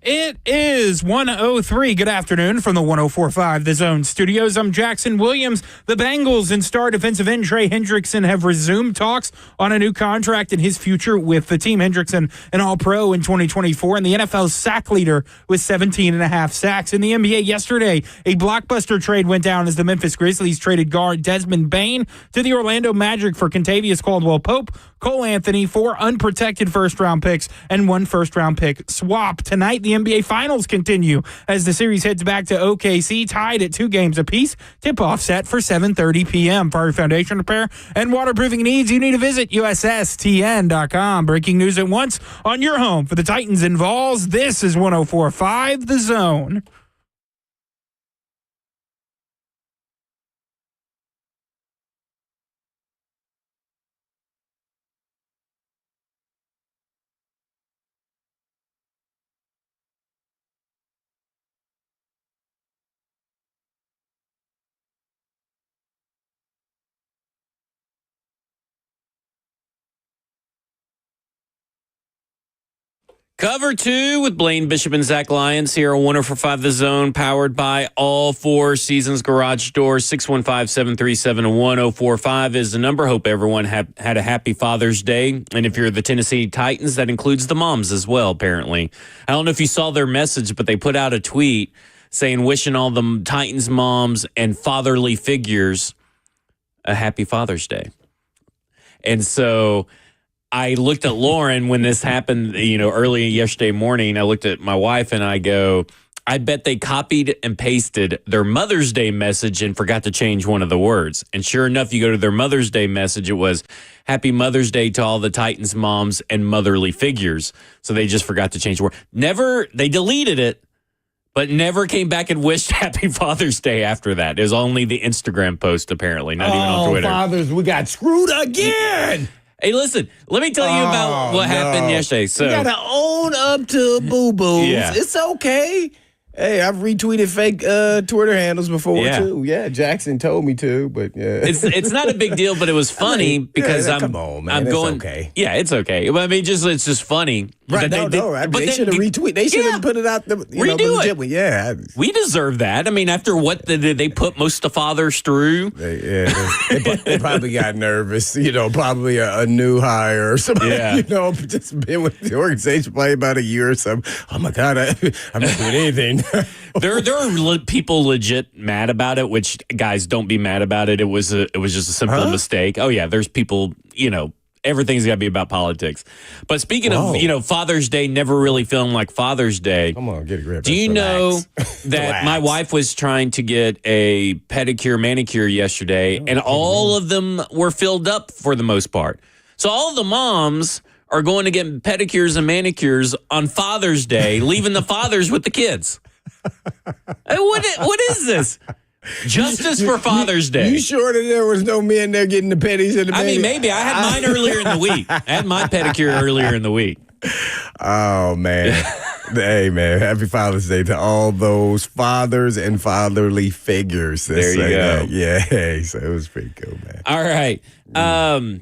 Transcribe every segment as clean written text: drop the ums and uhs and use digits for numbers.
It is 1:03. Good afternoon from the 104.5 The Zone studios. I'm Jackson Williams. The Bengals and star defensive end Trey Hendrickson have resumed talks on a new contract and his future with the team. Hendrickson, an All-Pro in 2024, and the NFL's sack leader with 17.5 sacks. In the NBA yesterday, a blockbuster trade went down as the Memphis Grizzlies traded guard Desmond Bane to the Orlando Magic for Kentavious Caldwell-Pope, Cole Anthony, 4 unprotected first-round picks, and 1 first-round pick swap. Tonight, the NBA Finals continue as the series heads back to OKC, tied at 2 games apiece. Tip-off set for 7:30 p.m. For your foundation repair and waterproofing needs, you need to visit USSTN.com. Breaking news at once on your home for the Titans and Vols. This is 104.5 The Zone. Cover 2 with Blaine Bishop and Zach Lyons here on 104.5 The Zone, powered by all 4 Seasons Garage Doors. 615-737-1045 is the number. Hope everyone had a happy Father's Day. And if you're the Tennessee Titans, that includes the moms as well, apparently. I don't know if you saw their message, but they put out a tweet saying, wishing all the Titans moms and fatherly figures a happy Father's Day. And so I looked at Lauren when this happened, early yesterday morning. I looked at my wife and I go, I bet they copied and pasted their Mother's Day message and forgot to change one of the words. And sure enough, you go to their Mother's Day message, it was Happy Mother's Day to all the Titans moms and motherly figures. So they just forgot to change the word. They deleted it, but never came back and wished Happy Father's Day after that. It was only the Instagram post, apparently, not even on Twitter. Fathers, we got screwed again. Hey, listen, let me tell you about what happened yesterday. So you got to own up to boo-boos. Yeah. It's okay. Hey, I've retweeted fake Twitter handles before, too. Yeah, Jackson told me to, but yeah. It's not a big deal, but it was funny because come on, man. I'm going. It's okay. Yeah, it's okay. I mean, it's just funny. Right, they should have retweeted. They should have put it out. Redo it. Yeah. We deserve that. I mean, after what they put most of fathers through. They probably got nervous. Probably a new hire or something. Yeah. Just been with the organization probably about a year or something. Oh, my God, I'm not doing anything. There are people legit mad about it, which, guys, don't be mad about it. It was just a simple mistake. Oh, yeah, there's people, everything's got to be about politics. But speaking of, Father's Day never really feeling like Father's Day. Come on, get a grip. Do you know that my wife was trying to get a pedicure, manicure yesterday, and all of them were filled up for the most part. So all the moms are going to get pedicures and manicures on Father's Day, leaving the fathers with the kids. Hey, what is this? Justice for Father's Day. You sure that there was no men there getting the petties and the I mean, maybe. I had mine earlier in the week. I had my pedicure earlier in the week. Oh, man. Hey, man, happy Father's Day to all those fathers and fatherly figures. There you go. Yeah, hey, so it was pretty cool, man. All right. I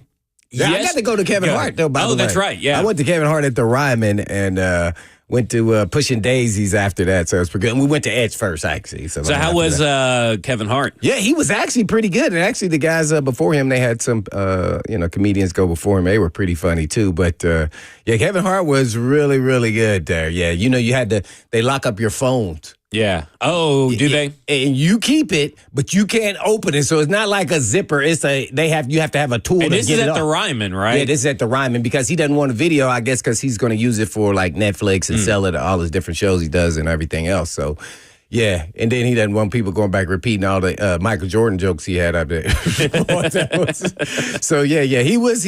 got to go to Kevin Hart, though, by the way. Oh, that's right, yeah. I went to Kevin Hart at the Ryman and went to Pushing Daisies after that, so it was pretty good. And we went to Edge first, actually. So how was Kevin Hart? Yeah, he was actually pretty good. And actually, the guys before him, they had some, comedians go before him. They were pretty funny, too. But, Kevin Hart was really, really good there. Yeah, they lock up your phones. Yeah. Oh, do they? And you keep it, but you can't open it. So it's not like a zipper. You have to have a tool and to this get is it at the off. Ryman, right? Yeah, this is at the Ryman because he doesn't want a video, I guess, because he's going to use it for like Netflix and sell it to all his different shows he does and everything else. So, yeah. And then he doesn't want people going back repeating all the Michael Jordan jokes he had up there. So, yeah, he was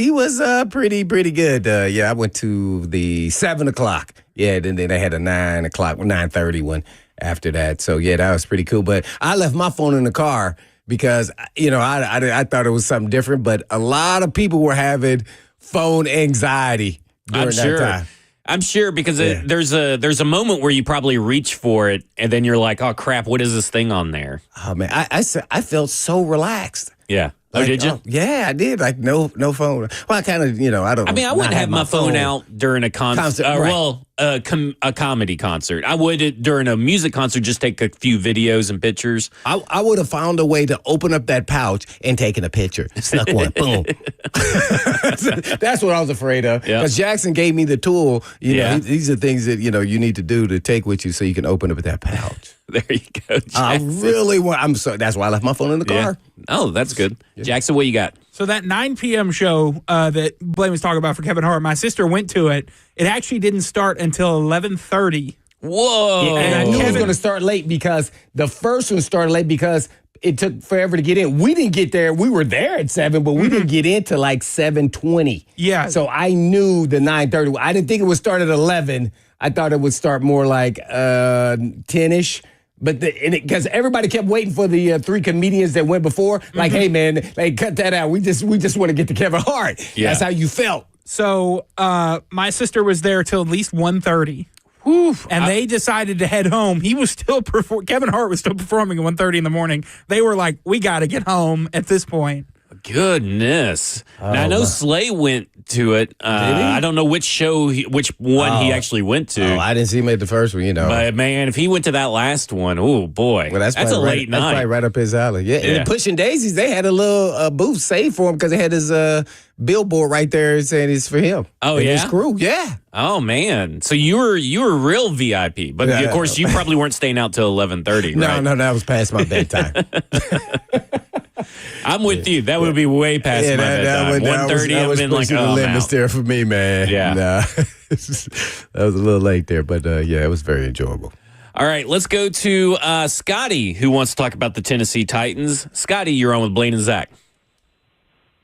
pretty good. I went to the 7 o'clock. Yeah, then they had a 9 o'clock, 9:30 one after that. So, yeah, that was pretty cool. But I left my phone in the car because, I thought it was something different. But a lot of people were having phone anxiety during that time. I'm sure because there's a moment where you probably reach for it and then you're like, oh, crap, what is this thing on there? Oh, man, I felt so relaxed. Yeah. Oh, Like, did you? Yeah, I did. Like no phone. Well, I kind of, I don't. I mean, I wouldn't have my phone out during a concert. Right. Well, a comedy concert. I would during a music concert just take a few videos and pictures. I would have found a way to open up that pouch and taken a picture. Snuck one. Boom. That's what I was afraid of. Because Jackson gave me the tool. These are things that, you need to do to take with you so you can open up that pouch. There you go, Jackson. I really want. That's why I left my phone in the car. Yeah. Oh, that's good. Jackson, what you got? So that 9 p.m. show that Blaine was talking about for Kevin Hart, my sister went to it. It actually didn't start until 11:30. Whoa. And I knew it was going to start late because the first one started late because it took forever to get in. We didn't get there. We were there at 7, but we didn't get in till like 7:20. Yeah. So I knew the 9:30. I didn't think it would start at 11. I thought it would start more like 10-ish. But because everybody kept waiting for the 3 comedians that went before, like, hey man, cut that out. We just want to get to Kevin Hart. Yeah. That's how you felt. So my sister was there till at least 1:30. And they decided to head home. He was still Kevin Hart was still performing at 1:30 in the morning. They were like, we got to get home at this point. Goodness. Now, I know Slay went to it. I don't know which one he actually went to. Oh, I didn't see him at the first one, But, man, if he went to that last one, oh, boy. Well, that's a late night. That's probably right up his alley. Yeah. And Pushing Daisies, they had a little booth saved for him because they had his billboard right there saying it's for him. Oh, and yeah? his crew, yeah. Oh, man. So you were real VIP. But, of course, you probably weren't staying out till 11:30, right? No, that was past my bedtime. I'm with you. That would be way past my bedtime. 1:30, I've been like, the limits there for me, man. Yeah. Nah. That was a little late there, but it was very enjoyable. All right, let's go to Scotty, who wants to talk about the Tennessee Titans. Scotty, you're on with Blaine and Zach.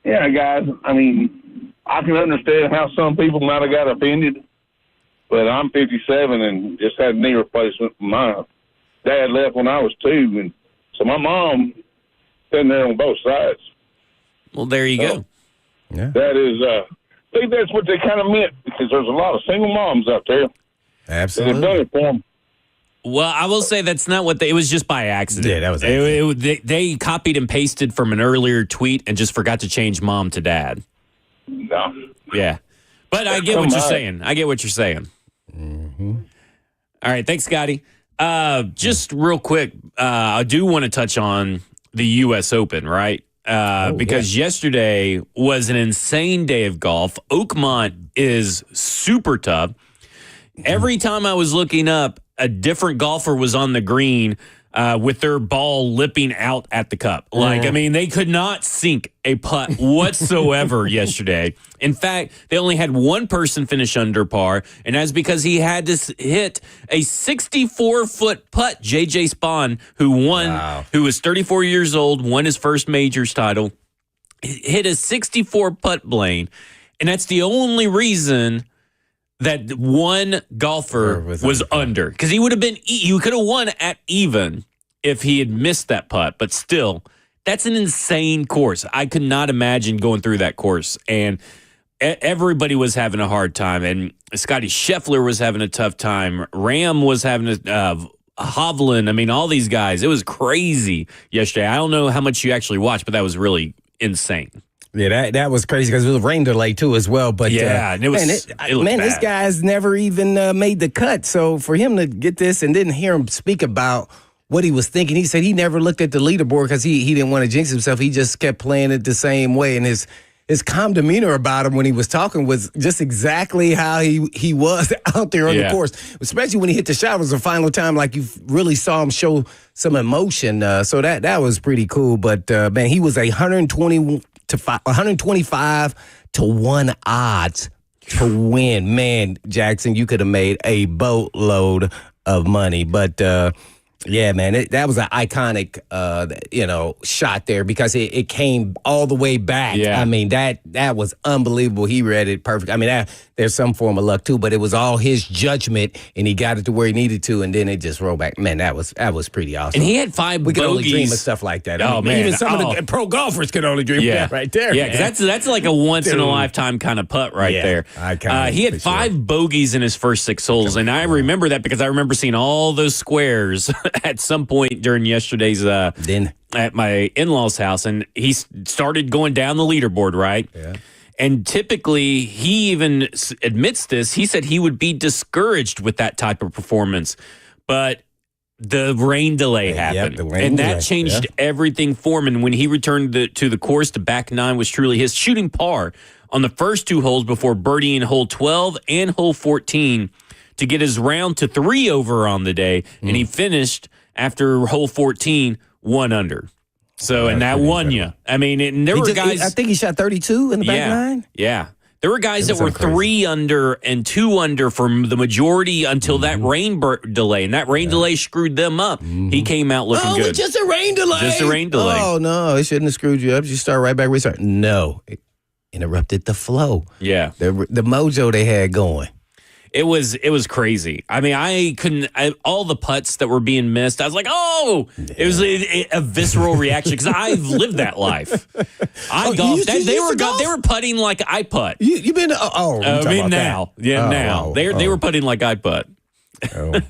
Yeah, guys, I mean, I can understand how some people might have got offended, but I'm 57 and just had a knee replacement. My dad left when I was 2, and so my mom been there on both sides. Well, there you go. Yeah. That is, I think that's what they kind of meant because there's a lot of single moms out there. Absolutely. They've done it for them. Well, I will say that's not what it was just by accident. Yeah, that was accident. They copied and pasted from an earlier tweet and just forgot to change mom to dad. No. Yeah. But I get what you're saying. Mm-hmm. All right. Thanks, Scotty. Just real quick, I do want to touch on the U.S. Open, right? Because yesterday was an insane day of golf. Oakmont is super tough. Every time I was looking up, a different golfer was on the green with their ball lipping out at the cup. Like, I mean, they could not sink a putt whatsoever yesterday. In fact, they only had one person finish under par, and that's because he had to hit a 64-foot putt. J.J. Spahn, who won, who was 34 years old, won his first majors title, hit a 64-putt, Blaine, and that's the only reason that one golfer was under, because he would have been, he could have won at even if he had missed that putt. But still, that's an insane course. I could not imagine going through that course, and everybody was having a hard time. And Scotty Scheffler was having a tough time. Ram was having Hovland. I mean, all these guys. It was crazy yesterday. I don't know how much you actually watched, but that was really insane. Yeah, that was crazy because it was a rain delay too as well. But and it was this guy's never even made the cut. So for him to get this and didn't hear him speak about what he was thinking, he said he never looked at the leaderboard because he didn't want to jinx himself. He just kept playing it the same way, and his calm demeanor about him when he was talking was just exactly how he was out there on the course. Especially when he hit the shot, it was the final time like you really saw him show some emotion. So that was pretty cool. But man, he was 125 to 1 odds to win. Man, Jackson, you could have made a boatload of money. But yeah, man, that was an iconic, shot there because it came all the way back. Yeah. I mean, that was unbelievable. He read it perfect. I mean, there's some form of luck too, but it was all his judgment, and he got it to where he needed to, and then it just rolled back. Man, that was pretty awesome. And he had 5 we bogeys. could only dream of stuff like that. Oh, man. Even some of the pro golfers could only dream of that right there. Yeah, because that's like a once-in-a-lifetime kind of putt right there. He had 5 bogeys in his first 6 holes, and I remember that because I remember seeing all those squares at some point during yesterday's Then at my in-laws' house, and he started going down the leaderboard, right? Yeah. And typically, he even admits this. He said he would be discouraged with that type of performance, but the rain delay happened, the rain and that delay, changed everything for him. And when he returned to the course, the back nine was truly his, shooting par on the first two holes before birdieing hole 12 and hole 14 to get his round to 3 over on the day. And he finished after hole 14 1 under. So, and that won you. I mean, and there were guys. I think he shot 32 in the back nine. Yeah. There were guys that were crazy. 3 under and 2 under from the majority until that rain delay, and that rain delay screwed them up. He came out looking good. Just a rain delay. Just a rain delay. Oh, no, it shouldn't have screwed you up. You start right back where you start. No, it interrupted the flow. Yeah. The mojo they had going. It was crazy. I mean, I couldn't. All the putts that were being missed, I was like, "Oh!" It was a visceral reaction because I've lived that life. I golfed. They were putting like I putt. You been to, I mean now, now they were putting like I putt. I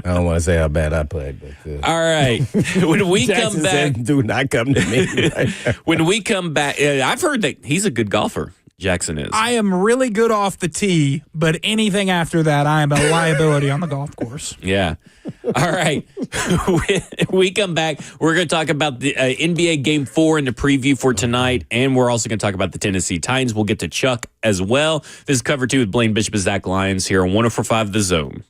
don't want to say how bad I played, but all right. When we Jackson come back, said, do not come to me. when we come back, I've heard that he's a good golfer. Jackson is. I am really good off the tee, but anything after that, I am a liability on the golf course. Yeah. All right. When we come back, we're going to talk about the NBA Game 4 and the preview for tonight, and we're also going to talk about the Tennessee Titans. We'll get to Chuck as well. This is Cover 2 with Blaine Bishop and Zach Lyons here on 104.5 The Zone.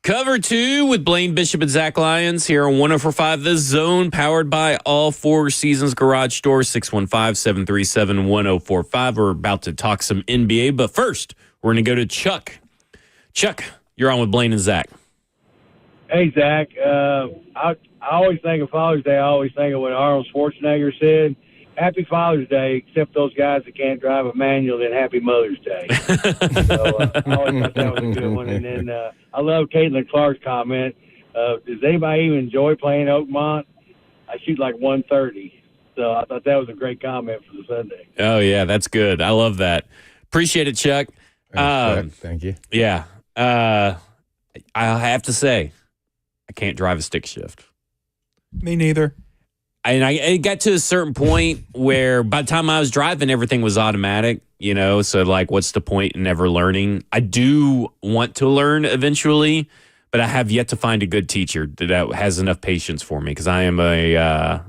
Cover 2 with Blaine Bishop and Zach Lyons here on 104.5 The Zone, powered by all Four Seasons Garage Store, 615-737-1045. We're about to talk some NBA, but first, we're going to go to Chuck. Chuck, you're on with Blaine and Zach. Hey, Zach. I always think of Father's Day. I always think of what Arnold Schwarzenegger said. Happy Father's Day, except those guys that can't drive a manual, then Happy Mother's Day. So I always thought that was a good one. And then I love Caitlin Clark's comment. Does anybody even enjoy playing Oakmont? I shoot like 130. So I thought that was a great comment for the Sunday. Oh, yeah, that's good. I love that. Appreciate it, Chuck. Thank you. Yeah. I have to say, I can't drive a stick shift. Me neither. And it got to a certain point where by the time I was driving, everything was automatic, so like, what's the point in ever learning? I do want to learn eventually, but I have yet to find a good teacher that has enough patience for me because I am I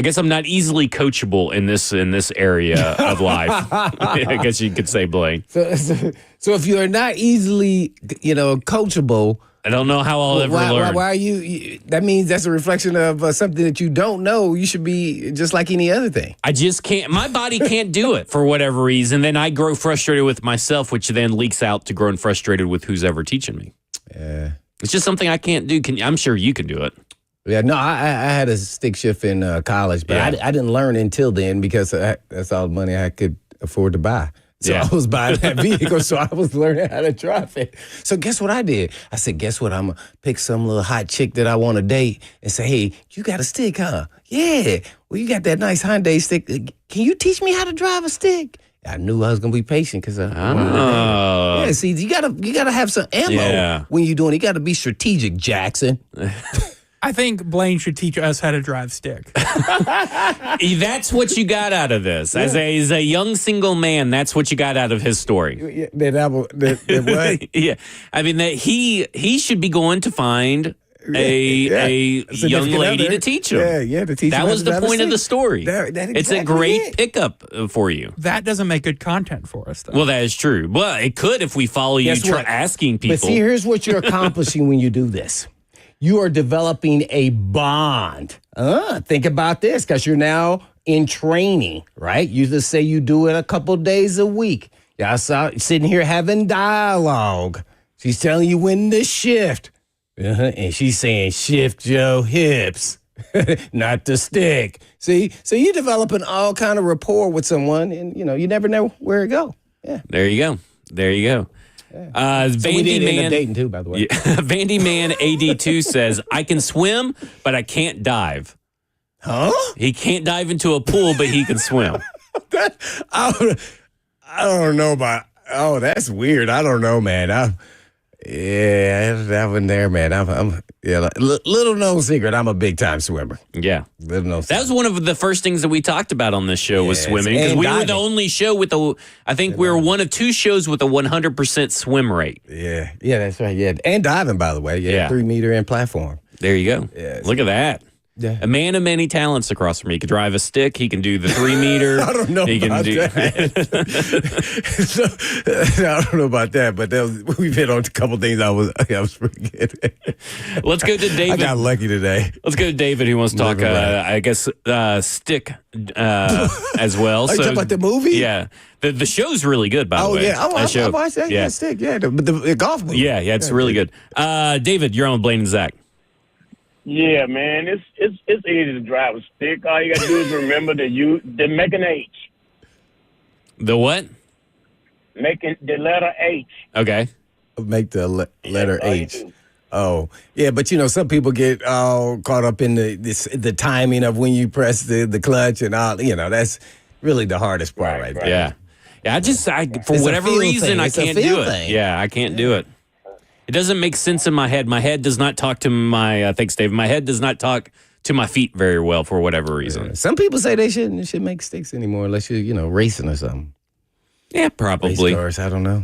guess I'm not easily coachable in this area of life. I guess you could say, Blaine. So if you're not easily, coachable, I don't know how I'll ever learn. Why are you? That means that's a reflection of something that you don't know. You should be just like any other thing. I just can't. My body can't do it for whatever reason. Then I grow frustrated with myself, which then leaks out to growing frustrated with who's ever teaching me. Yeah, it's just something I can't do. I'm sure you can do it. Yeah, no, I had a stick shift in college, but I didn't learn until then because that's all the money I could afford to buy. So I was buying that vehicle, so I was learning how to drive it. So guess what I did? I said, guess what? I'm going to pick some little hot chick that I want to date and say, hey, you got a stick, huh? Yeah. Well, you got that nice Hyundai stick. Can you teach me how to drive a stick? I knew I was going to be patient because yeah, see, you gotta have some ammo when you're doing it. You got to be strategic, Jackson. I think Blaine should teach us how to drive stick. That's what you got out of this. As a young single man, that's what you got out of his story. What? Yeah. I mean, that he should be going to find a young lady to teach him. Yeah, to teach him. That was the point of the story. It's a great pickup for you. That doesn't make good content for us, though. Well, that is true. Well, it could if we follow you asking people. But see, here's what you're accomplishing when you do this. You are developing a bond. Think about this, because you're now in training, right? You just say you do it a couple days a week. Y'all sitting here having dialogue. She's telling you when to shift. And she's saying, shift your hips, not the stick. See? So you're developing all kind of rapport with someone, and, you never know where it go. Yeah. There you go. So we did end up dating too, by the way. Yeah, Vandy Man AD2 says, I can swim, but I can't dive. Huh? He can't dive into a pool, but he can swim. I don't know about. Oh, that's weird. I don't know, man. That one there, man. I'm little known secret. I'm a big time swimmer. Yeah, little known. That was one of the first things that we talked about on this show was swimming, because we were the only show with I think we were one of two shows with a 100% swim rate. Yeah, that's right. Yeah, and diving, by the way. Yeah, 3 meter and platform. There you go. Yeah, look at that. Yeah. A man of many talents across from me. He can drive a stick. He can do the 3 meter. I don't know about that. I don't know about that, but we've hit on a couple things. I was pretty good. Let's go to David. I got lucky today. Let's go to David, who wants to talk, I guess, stick as well. Are you talking about the movie? Yeah. The show's really good, by the way. I watched that. Yeah, stick. Yeah, but the golf movie. Yeah, it's really good. David, you're on with Blaine and Zach. Yeah, man, it's easy to drive a stick. All you got to do is remember to make an H. The what? Making the letter H. Okay. Make the letter H. Oh, yeah, but some people get all caught up in the timing of when you press the clutch and all. That's really the hardest part right there. Yeah. Yeah, for whatever reason, I can't do it. Yeah, I can't do it. It doesn't make sense in my head. My head does not talk to thanks, Dave. My head does not talk to my feet very well for whatever reason. Yeah. Some people say they shouldn't make sticks anymore unless you're, racing or something. Yeah, probably. Race cars, I don't know.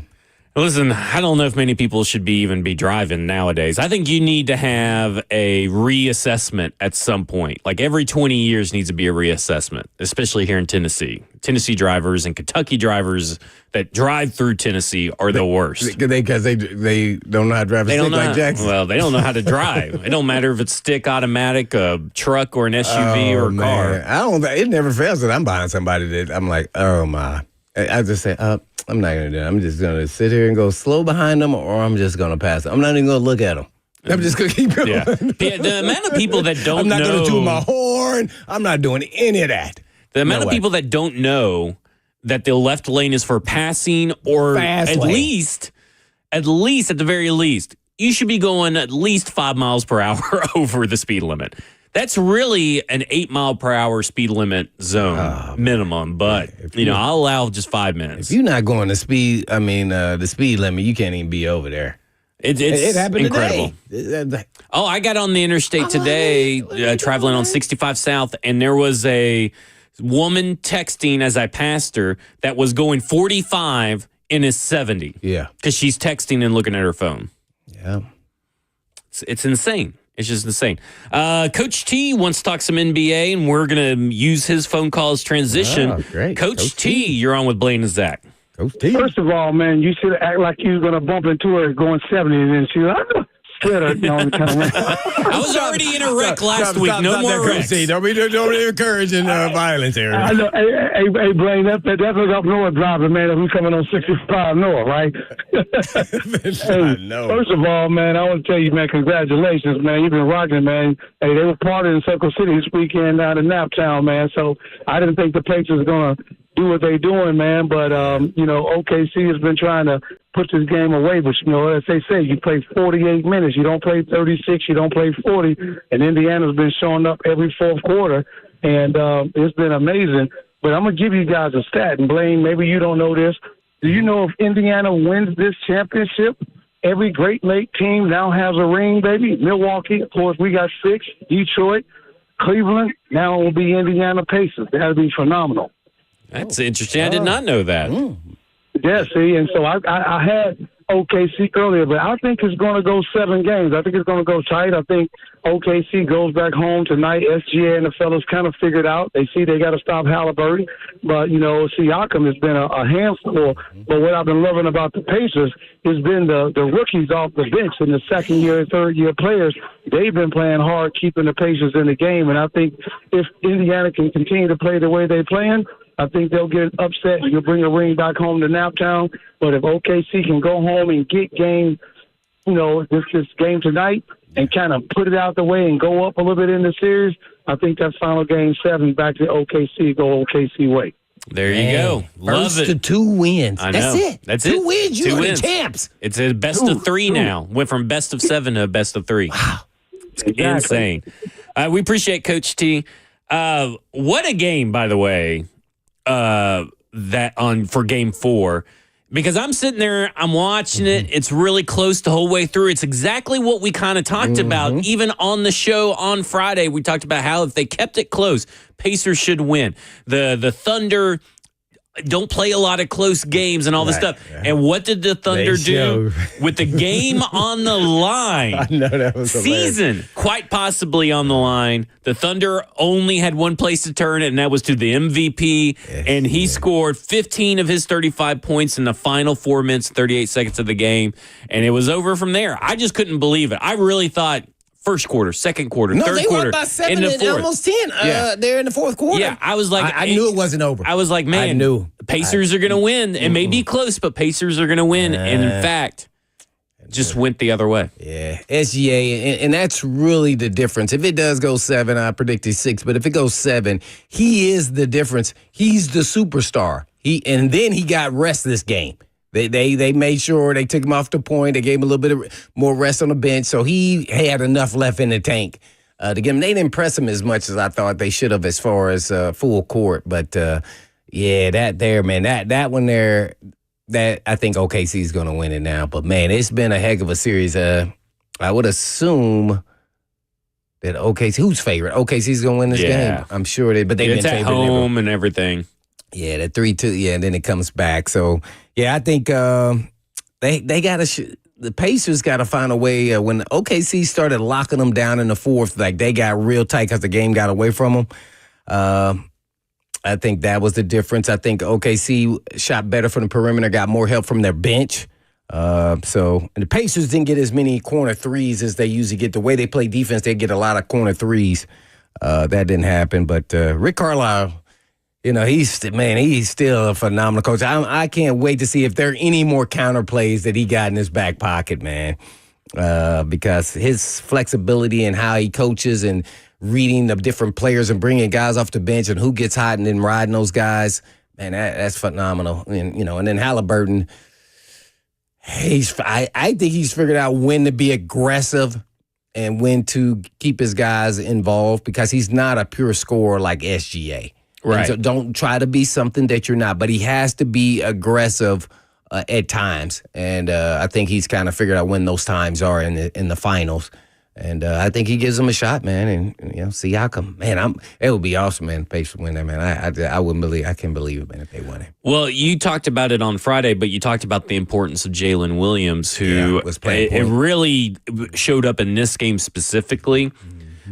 Listen, I don't know if many people should even be driving nowadays. I think you need to have a reassessment at some point. Like every 20 years needs to be a reassessment, especially here in Tennessee. Tennessee drivers and Kentucky drivers that drive through Tennessee are the worst. Because they don't know how to drive a stick like Jackson. Well, they don't know how to drive. It don't matter if it's stick, automatic, a truck, or an SUV or a car. It never fails that I'm behind somebody that I'm like, oh my. I just say, I'm not going to do it. I'm just going to sit here and go slow behind them, or I'm just going to pass them. I'm not even going to look at them. I'm just going to keep going. Yeah. The amount of people that don't know. I'm not going to toot my horn. I'm not doing any of that. The amount of people that don't know that the left lane is for passing, or at least at the very least, you should be going at least 5 miles per hour over the speed limit. That's really an 8 mile per hour speed limit zone minimum, but I'll allow just 5 minutes. If you're not going the speed limit, you can't even be over there. It happened incredible. Today. Oh, I got on the interstate today, traveling on 65 South, and there was a woman texting as I passed her that was going 45 in a 70. Yeah, because she's texting and looking at her phone. Yeah, it's insane. It's just insane. Coach T wants to talk some NBA, and we're going to use his phone call as transition. Oh, great. Coach T, you're on with Blaine and Zach. Coach T. First of all, man, you should act like you were going to bump into her going 70, and then she was I was already in a wreck last week. No more wrecks. Don't be encouraging violence here. I know. Hey, Blaine, that's up north driving, man. Who's coming on 65 north, right? First of all, man, I want to tell you, man, congratulations, man. You've been rocking, man. Hey, they were partying in Circle City this weekend down in Naptown, man. So I didn't think the Pacers were going to do what they're doing, man. But, OKC has been trying to put this game away. But, as they say, you play 48 minutes. You don't play 36. You don't play 40. And Indiana's been showing up every fourth quarter. And it's been amazing. But I'm going to give you guys a stat. And, Blaine, maybe you don't know this. Do you know if Indiana wins this championship, every Great Lake team now has a ring, baby? Milwaukee, of course, we got 6. Detroit, Cleveland, now it will be Indiana Pacers. That would be phenomenal. That's interesting. I did not know that. Yeah, see, and so I had OKC earlier, but I think it's going to go 7 games. I think it's going to go tight. I think OKC goes back home tonight. SGA and the fellas kind of figured out. They see they got to stop Halliburton. But, Siakam has been a handful. But what I've been loving about the Pacers has been the rookies off the bench and the second-year and third-year players. They've been playing hard, keeping the Pacers in the game. And I think if Indiana can continue to play the way they're playing, I think they'll get upset. You'll bring a ring back home to Naptown. But if OKC can go home and get game, this game tonight and kind of put it out the way and go up a little bit in the series, I think that final game 7 back to OKC, go OKC way. There you go. Love First it. to 2 wins. I know. That's it. 2 wins. You're the champs. It's a best of 3 now. Went from best of 7 to a best of 3. Wow. It's insane. We appreciate Coach T. What a game, by the way. For game 4, because I'm sitting there, I'm watching it. It's really close the whole way through. It's exactly what we kind of talked about. Even on the show on Friday, we talked about how if they kept it close, Pacers should win. The Thunder don't play a lot of close games and all this stuff. Yeah. And what did the Thunder do with the game on the line? I know that was season quite possibly on the line. The Thunder only had one place to turn it, and that was to the MVP. Yes, and he scored 15 of his 35 points in the final 4 minutes, 38 seconds of the game, and it was over from there. I just couldn't believe it. I really thought first quarter, second quarter, third quarter. No, they won by 7 and almost 10. They're in the fourth quarter. Yeah, I was like, I knew it wasn't over. I was like, man, I knew Pacers are going to win. It may be close, but Pacers are going to win. And in fact, just went the other way. Yeah, SGA, and that's really the difference. If it does go 7, I predicted 6, but if it goes 7, he is the difference. He's the superstar. And then he got rest this game. They made sure they took him off the point. They gave him a little bit of more rest on the bench, so he had enough left in the tank to get him. They didn't press him as much as I thought they should have as far as full court. But, that one there, that I think OKC is going to win it now. But, man, it's been a heck of a series. I would assume that OKC, who's favorite? OKC's going to win this game. I'm sure they, but they've been favored. It's at home and everything. Yeah, the 3-2. Yeah, and then it comes back. So, yeah, I think they got to. The Pacers got to find a way. When OKC started locking them down in the fourth, like they got real tight because the game got away from them. I think that was the difference. I think OKC shot better from the perimeter, got more help from their bench. And the Pacers didn't get as many corner threes as they usually get. The way they play defense, they get a lot of corner threes. That didn't happen. But Rick Carlisle, he's still a phenomenal coach. I can't wait to see if there are any more counter plays that he got in his back pocket, man. Because his flexibility and how he coaches and reading the different players and bringing guys off the bench and who gets hot and then riding those guys, man, that's phenomenal. And then Halliburton, I think he's figured out when to be aggressive and when to keep his guys involved because he's not a pure scorer like SGA. Right. So don't try to be something that you're not, but he has to be aggressive at times. And I think he's kind of figured out when those times are in the finals. And I think he gives them a shot, man, and see how come. Man, it would be awesome, man. Pacers win that, man. I wouldn't believe. I can't believe it, man, if they won it. Well, you talked about it on Friday, but you talked about the importance of Jalen Williams, who was playing it really showed up in this game specifically,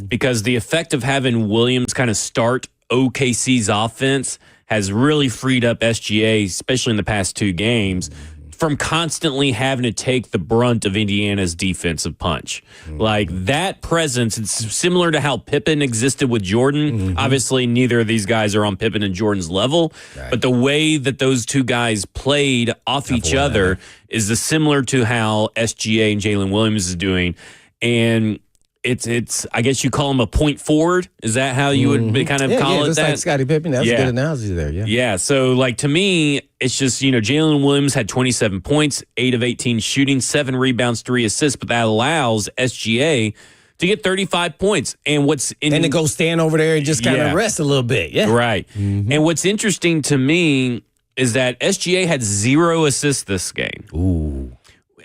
because the effect of having Williams kind of start OKC's offense has really freed up SGA, especially in the past two games, from constantly having to take the brunt of Indiana's defensive punch. Like that presence, it's similar to how Pippen existed with Jordan. Obviously, neither of these guys are on Pippen and Jordan's level, but the way that those two guys played off each other is similar to how SGA and Jalen Williams is doing. And it's I guess you call him a point forward. Is that how you would kind of call it just that? like Scottie Pippen. That's a good analogy there, Yeah, so like to me, it's just, Jalen Williams had 27 points, 8 of 18 shooting, 7 rebounds, 3 assists, but that allows SGA to get 35 points. And to go stand over there and just kind of rest a little bit. Yeah. Right. And what's interesting to me is that SGA had 0 assists this game. Ooh.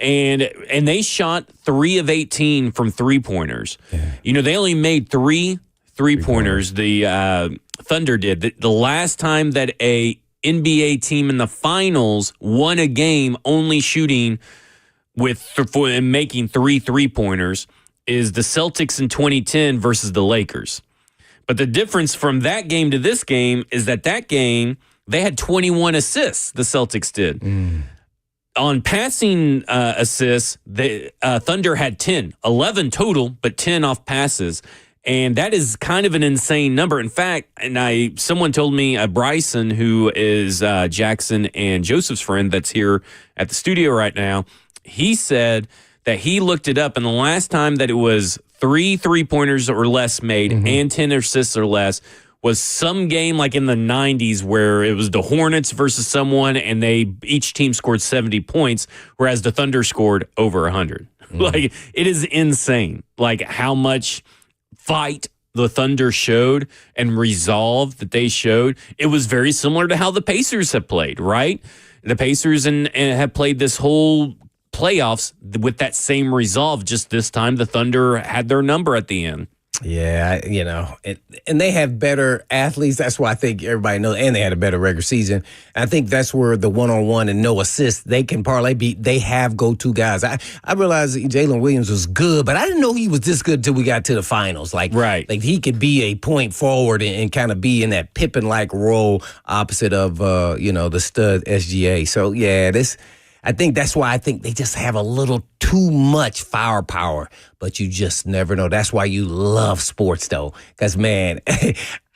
And they shot 3 of 18 from three-pointers. Yeah. They only made 3 three-pointers. The Thunder did. The last time that a NBA team in the finals won a game only shooting and making 3 three-pointers is the Celtics in 2010 versus the Lakers. But the difference from that game to this game is that game, they had 21 assists, the Celtics did. On passing assists, the Thunder had 10, 11 total, but 10 off passes. And that is kind of an insane number. In fact, someone told me, Bryson, who is Jackson and Joseph's friend that's here at the studio right now, he said that he looked it up, and the last time that it was 3 three-pointers or less made and 10 assists or less was some game like in the 90s where it was the Hornets versus someone and each team scored 70 points, whereas the Thunder scored over 100. Like, it is insane, like how much fight the Thunder showed and resolve that they showed. It was very similar to how the Pacers have played, right? The Pacers and have played this whole playoffs with that same resolve. Just this time, the Thunder had their number at the end. Yeah, and they have better athletes. That's why I think everybody knows, and they had a better regular season. I think that's where the one-on-one and no assists, they can parlay beat. They have go-to guys. I realized Jalen Williams was good, but I didn't know he was this good until we got to the finals. Like he could be a point forward and kind of be in that Pippen-like role opposite of, the stud SGA. So, yeah, I think that's why I think they just have a little too much firepower, but you just never know. That's why you love sports, though, because, man,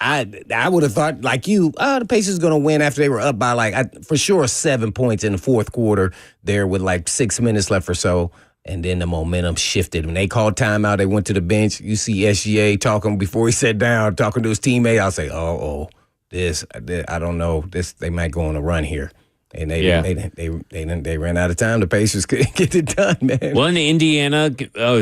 I would have thought, like you, the Pacers going to win after they were up by, for sure 7 points in the fourth quarter there with, 6 minutes left or so, and then the momentum shifted. When they called timeout, they went to the bench. You see SGA talking before he sat down, talking to his teammate. I'll say, I don't know. They might go on a run here. And they ran out of time. The Pacers couldn't get it done, man. Well, in Indiana,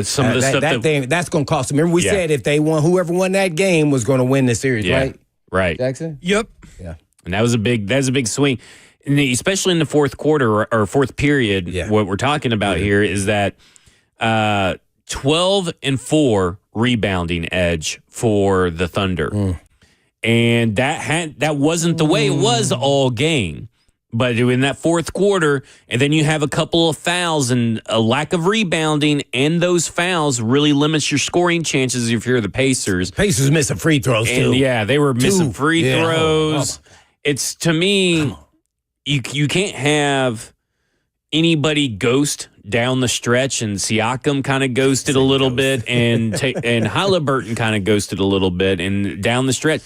some of the stuff that's going to cost them. Remember, we said if they won, whoever won that game was going to win the series, right? Right. Jackson? Yep. Yeah. And that was a big swing, especially in the fourth quarter or fourth period. Yeah. What we're talking about here is that 12-4 rebounding edge for the Thunder, and that wasn't the way it was all game. But in that fourth quarter, and then you have a couple of fouls and a lack of rebounding, and those fouls really limits your scoring chances if you're the Pacers. Pacers missing free throws, too. And yeah, they were missing free throws. Oh. It's, to me, you can't have anybody ghost down the stretch, and Siakam kind of ghosted a little bit, and Halliburton kind of ghosted a little bit, and down the stretch.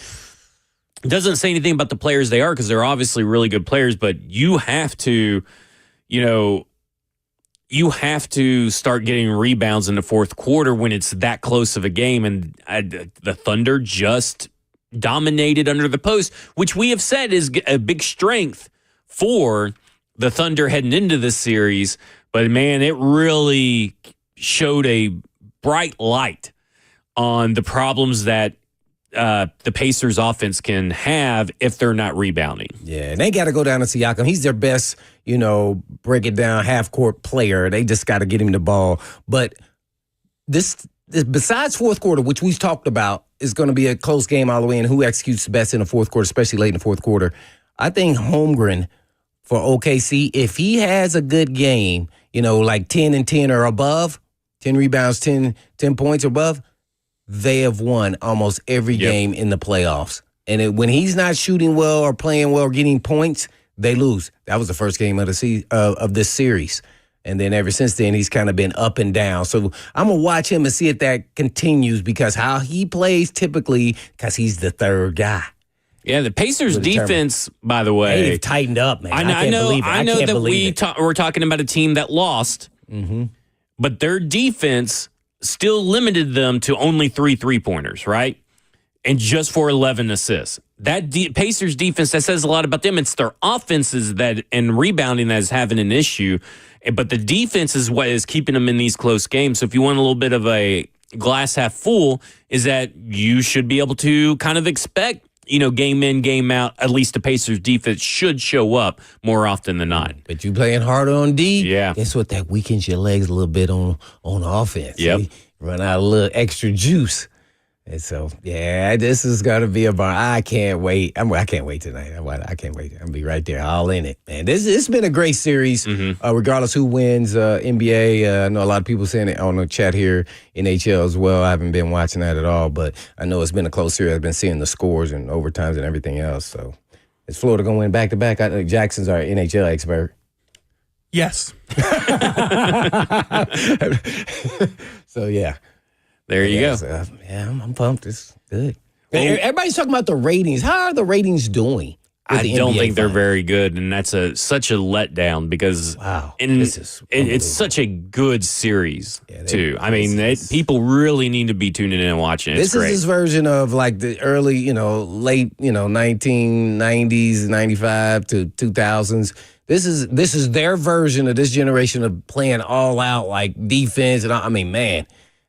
It doesn't say anything about the players they are, because they're obviously really good players, but you have to, start getting rebounds in the fourth quarter when it's that close of a game, and the Thunder just dominated under the post, which we have said is a big strength for the Thunder heading into this series. But, man, it really showed a bright light on the problems that the Pacers offense can have if they're not rebounding. Yeah, and they got to go down to Siakam. He's their best, break it down half-court player. They just got to get him the ball. But this besides fourth quarter, which we've talked about, is going to be a close game all the way, and who executes best in the fourth quarter, especially late in the fourth quarter. I think Holmgren for OKC, if he has a good game, like 10 and 10 or above, 10 rebounds, 10 points or above, they have won almost every game in the playoffs. And when he's not shooting well or playing well or getting points, they lose. That was the first game of this series. And then ever since then, he's kind of been up and down. So I'm going to watch him and see if that continues, because how he plays typically, because he's the third guy. Yeah, the Pacers defense, by the way. They've tightened up, man. I know that we're talking about a team that lost, but their defense still limited them to only 3 3-pointers, right? And just for 11 assists. That Pacers defense, that says a lot about them. It's their offenses and rebounding that is having an issue. But the defense is what is keeping them in these close games. So if you want a little bit of a glass half full, is that you should be able to kind of expect, game in, game out, at least the Pacers defense should show up more often than not. But you playing harder on D, yeah. Guess what? That weakens your legs a little bit on offense. Yep. Run out a little extra juice. And so, yeah, this is going to be a bar. I can't wait. I can't wait tonight. I can't wait. I'm going to be right there, all in it, man. It's been a great series, regardless who wins. NBA, I know a lot of people saying it on the chat here, NHL as well. I haven't been watching that at all, but I know it's been a close series. I've been seeing the scores and overtimes and everything else. So is Florida going to win back-to-back? I think Jackson's our NHL expert. Yes. So, yeah. There you go. So, I'm pumped. It's good. Everybody's talking about the ratings. How are the ratings doing? I don't think they're very good, and that's such a letdown because it's such a good series, too. I mean, people really need to be tuning in and watching it. This is this version of like the early, late, 1990s, 95 to 2000s. This is their version of this generation of playing all out like defense. And I mean, man,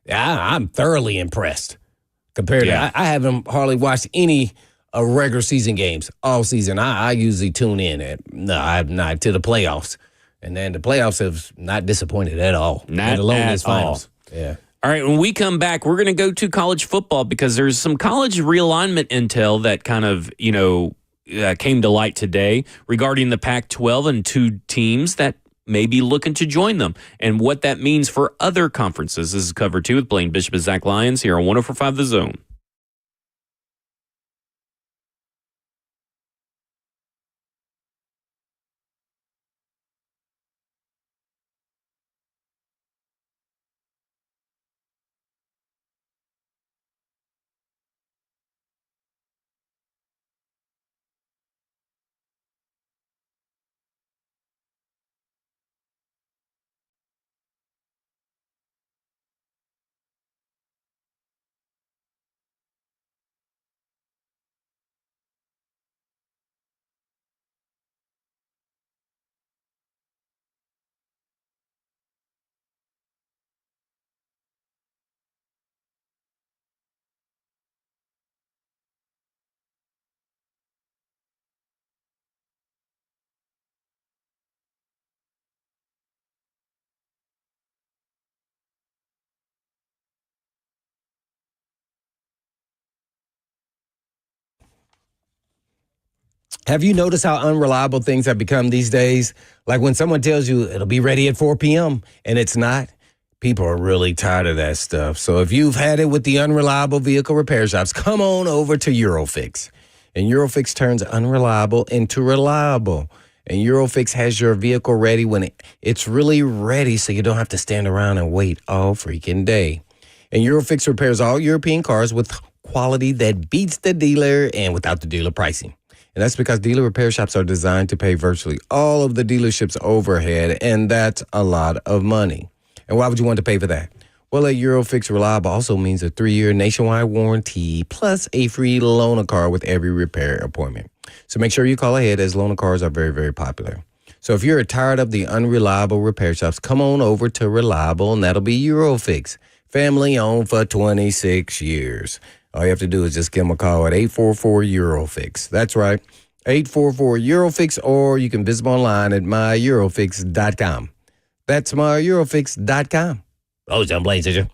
I'm thoroughly impressed compared to I haven't hardly watched any regular season games all season. I usually tune in I'm not to the playoffs. And then the playoffs have not disappointed at all. Not alone at this finals. all. Yeah. All right, when we come back, we're going to go to college football because there's some college realignment intel that kind of, came to light today regarding the Pac-12 and 2 teams that may be looking to join them and what that means for other conferences. This is covered too with Blaine Bishop and Zach Lyons here on 104.5 The Zone. Have you noticed how unreliable things have become these days? Like when someone tells you it'll be ready at 4 p.m. and it's not, people are really tired of that stuff. So if you've had it with the unreliable vehicle repair shops, come on over to Eurofix. And Eurofix turns unreliable into reliable. And Eurofix has your vehicle ready when it's really ready, so you don't have to stand around and wait all freaking day. And Eurofix repairs all European cars with quality that beats the dealer and without the dealer pricing. And that's because dealer repair shops are designed to pay virtually all of the dealership's overhead, and that's a lot of money. And why would you want to pay for that? Well, a Eurofix Reliable also means a 3-year nationwide warranty plus a free loaner car with every repair appointment. So make sure you call ahead, as loaner cars are very, very popular. So if you're tired of the unreliable repair shops, come on over to Reliable, and that'll be Eurofix. Family owned for 26 years. All you have to do is just give them a call at 844-EUROFIX. That's right, 844-EUROFIX, or you can visit them online at myeurofix.com. That's myeurofix.com. Oh, John Blaine, did you?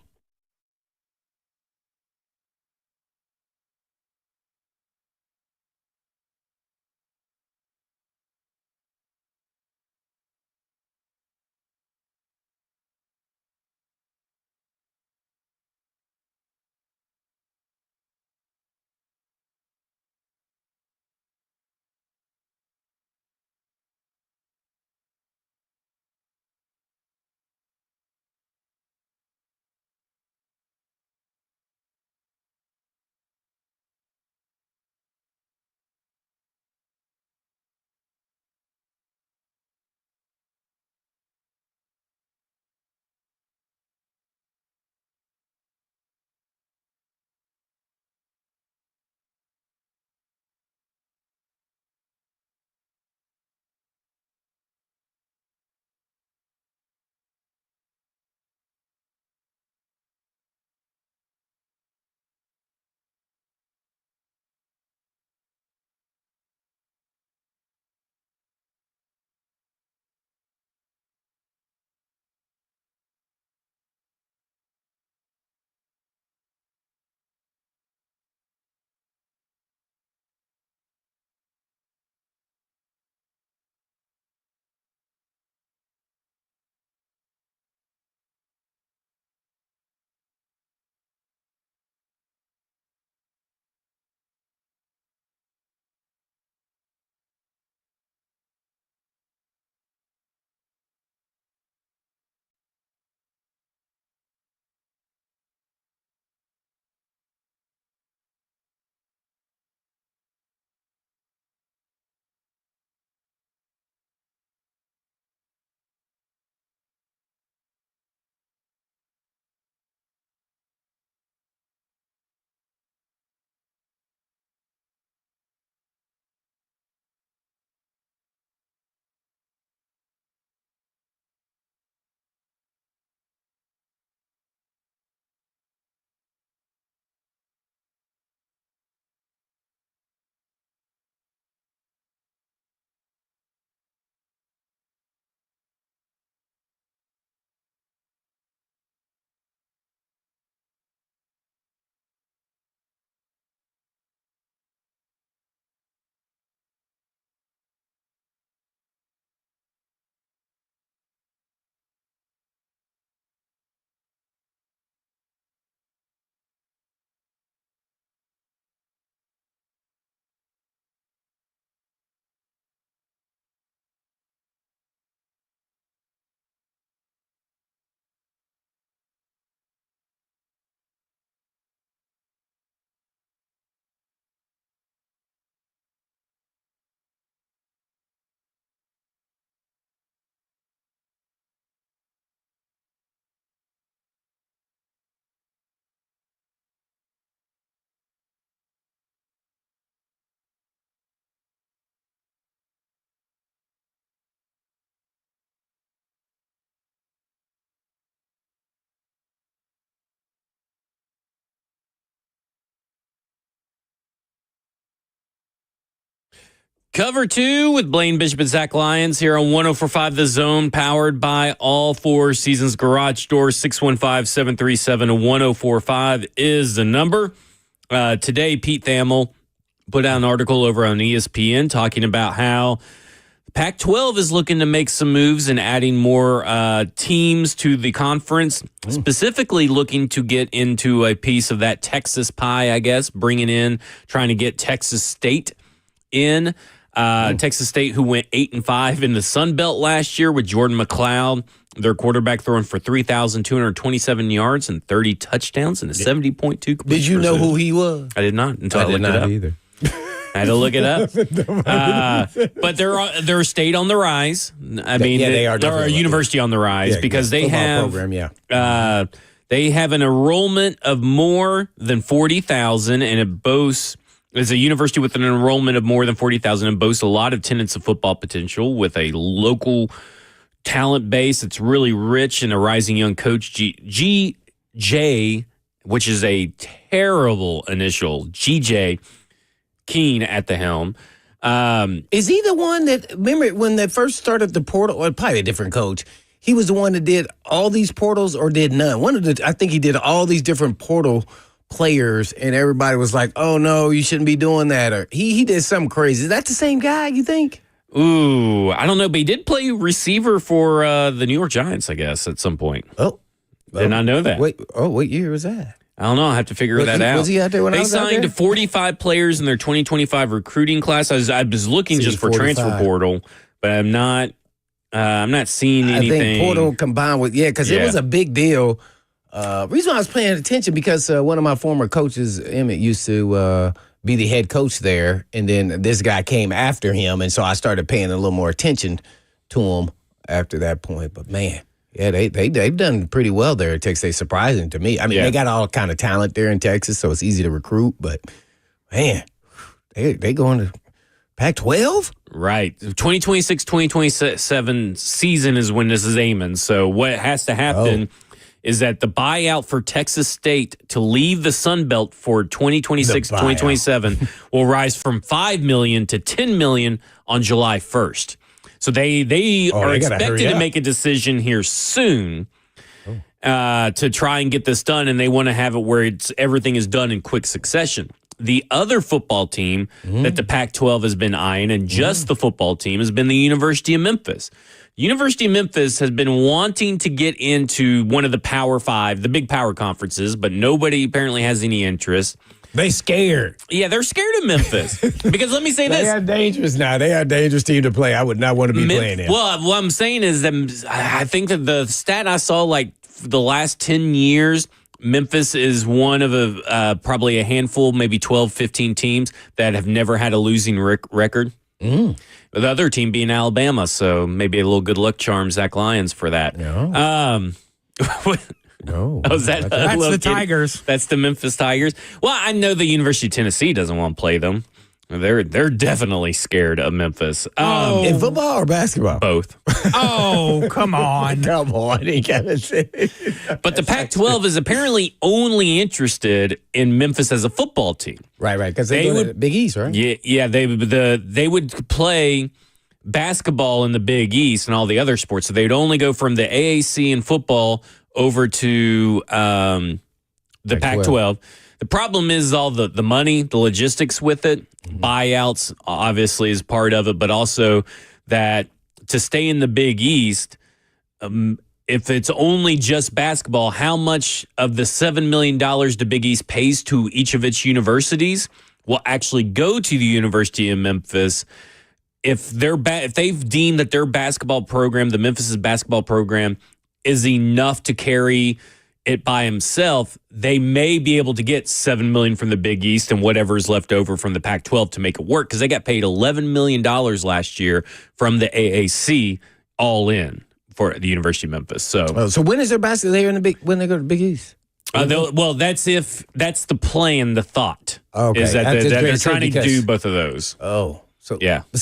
Cover 2 with Blaine Bishop and Zach Lyons here on 104.5 The Zone, powered by All Four Seasons Garage Doors. 615-737-1045 is the number. Today, Pete Thamel put out an article over on ESPN talking about how Pac-12 is looking to make some moves and adding more teams to the conference, specifically looking to get into a piece of that Texas pie, I guess, trying to get Texas State in. Texas State, who went 8-5 in the Sun Belt last year with Jordan McLeod, their quarterback, throwing for 3,227 yards and 30 touchdowns and a 70.2 completion. Did you know who he was? I did not until I looked it up. Either. I had to look it up. But they're a state on the rise. I mean, they are. They're a university on the rise because they have they have an enrollment of more than 40,000, and it boasts. It's a university with an enrollment of more than 40,000 and boasts a lot of tenets of football potential with a local talent base that's really rich and a rising young coach, GJ, which is a terrible initial, GJ Keene at the helm. Is he the one that, remember when they first started the portal, or probably a different coach, he was the one that did all these portals or did none? I think he did all these different portal players, and everybody was like, oh no, you shouldn't be doing that. Or he did something crazy. Is that the same guy, you think? Ooh, I don't know, but he did play receiver for the New York Giants, I guess, at some point. Oh. Did not know that. What year was that? I don't know. I have to figure that out. Was he out there when I was out there? They signed 45 players in their 2025 recruiting class. I was looking just for 45. Transfer portal, but I'm not seeing anything. I think portal combined with, because it was a big deal. Reason why I was paying attention, because one of my former coaches, Emmett, used to be the head coach there, and then this guy came after him, and so I started paying a little more attention to him after that point. But man, yeah, they've done pretty well there at Texas. Surprising to me. I mean, they got all kind of talent there in Texas, so it's easy to recruit. But man, they going to Pac-12? Right. 2026-2027 season is when this is aiming. So what has to happen is that the buyout for Texas State to leave the Sun Belt for 2026-2027 will rise from $5 million to $10 million on July 1st. So they are expected to make a decision here soon to try and get this done, and they want to have it where everything is done in quick succession. The other football team that the Pac-12 has been eyeing, and just the football team, has been the University of Memphis. University of Memphis has been wanting to get into one of the Power Five, the big power conferences, but nobody apparently has any interest. They scared. Yeah, they're scared of Memphis. Because let me say this. They are dangerous now. They are a dangerous team to play. I would not want to be playing them. Well, what I'm saying is that I think that the stat I saw, like the last 10 years, Memphis is one of probably a handful, maybe 12, 15 teams that have never had a losing record. The other team being Alabama, so maybe a little good luck charm, Zach Lyons, for that. No. No. Oh, that's the Tigers. That's the Memphis Tigers. Well, I know the University of Tennessee doesn't want to play them. They're definitely scared of Memphis. In football or basketball? Both. Oh, come on. Come on. He gotta say. But the Pac-12 is apparently only interested in Memphis as a football team. Right, because they would Big East, right? Yeah. They would play basketball in the Big East and all the other sports. So they would only go from the AAC in football over to the Pac-12. The problem is all the money, the logistics with it. Buyouts obviously is part of it, but also that to stay in the Big East, if it's only just basketball, how much of the $7 million the Big East pays to each of its universities will actually go to the University of Memphis? If they've deemed that their basketball program, the Memphis' basketball program, is enough to carry it by himself, they may be able to get $7 million from the Big East and whatever is left over from the Pac-12 to make it work, because they got paid $11 million last year from the AAC all in for the University of Memphis. So when is their basketball? When they go to the Big East? Well, that's the plan, the thought. Okay. Is that they're trying to do both of those. Oh. So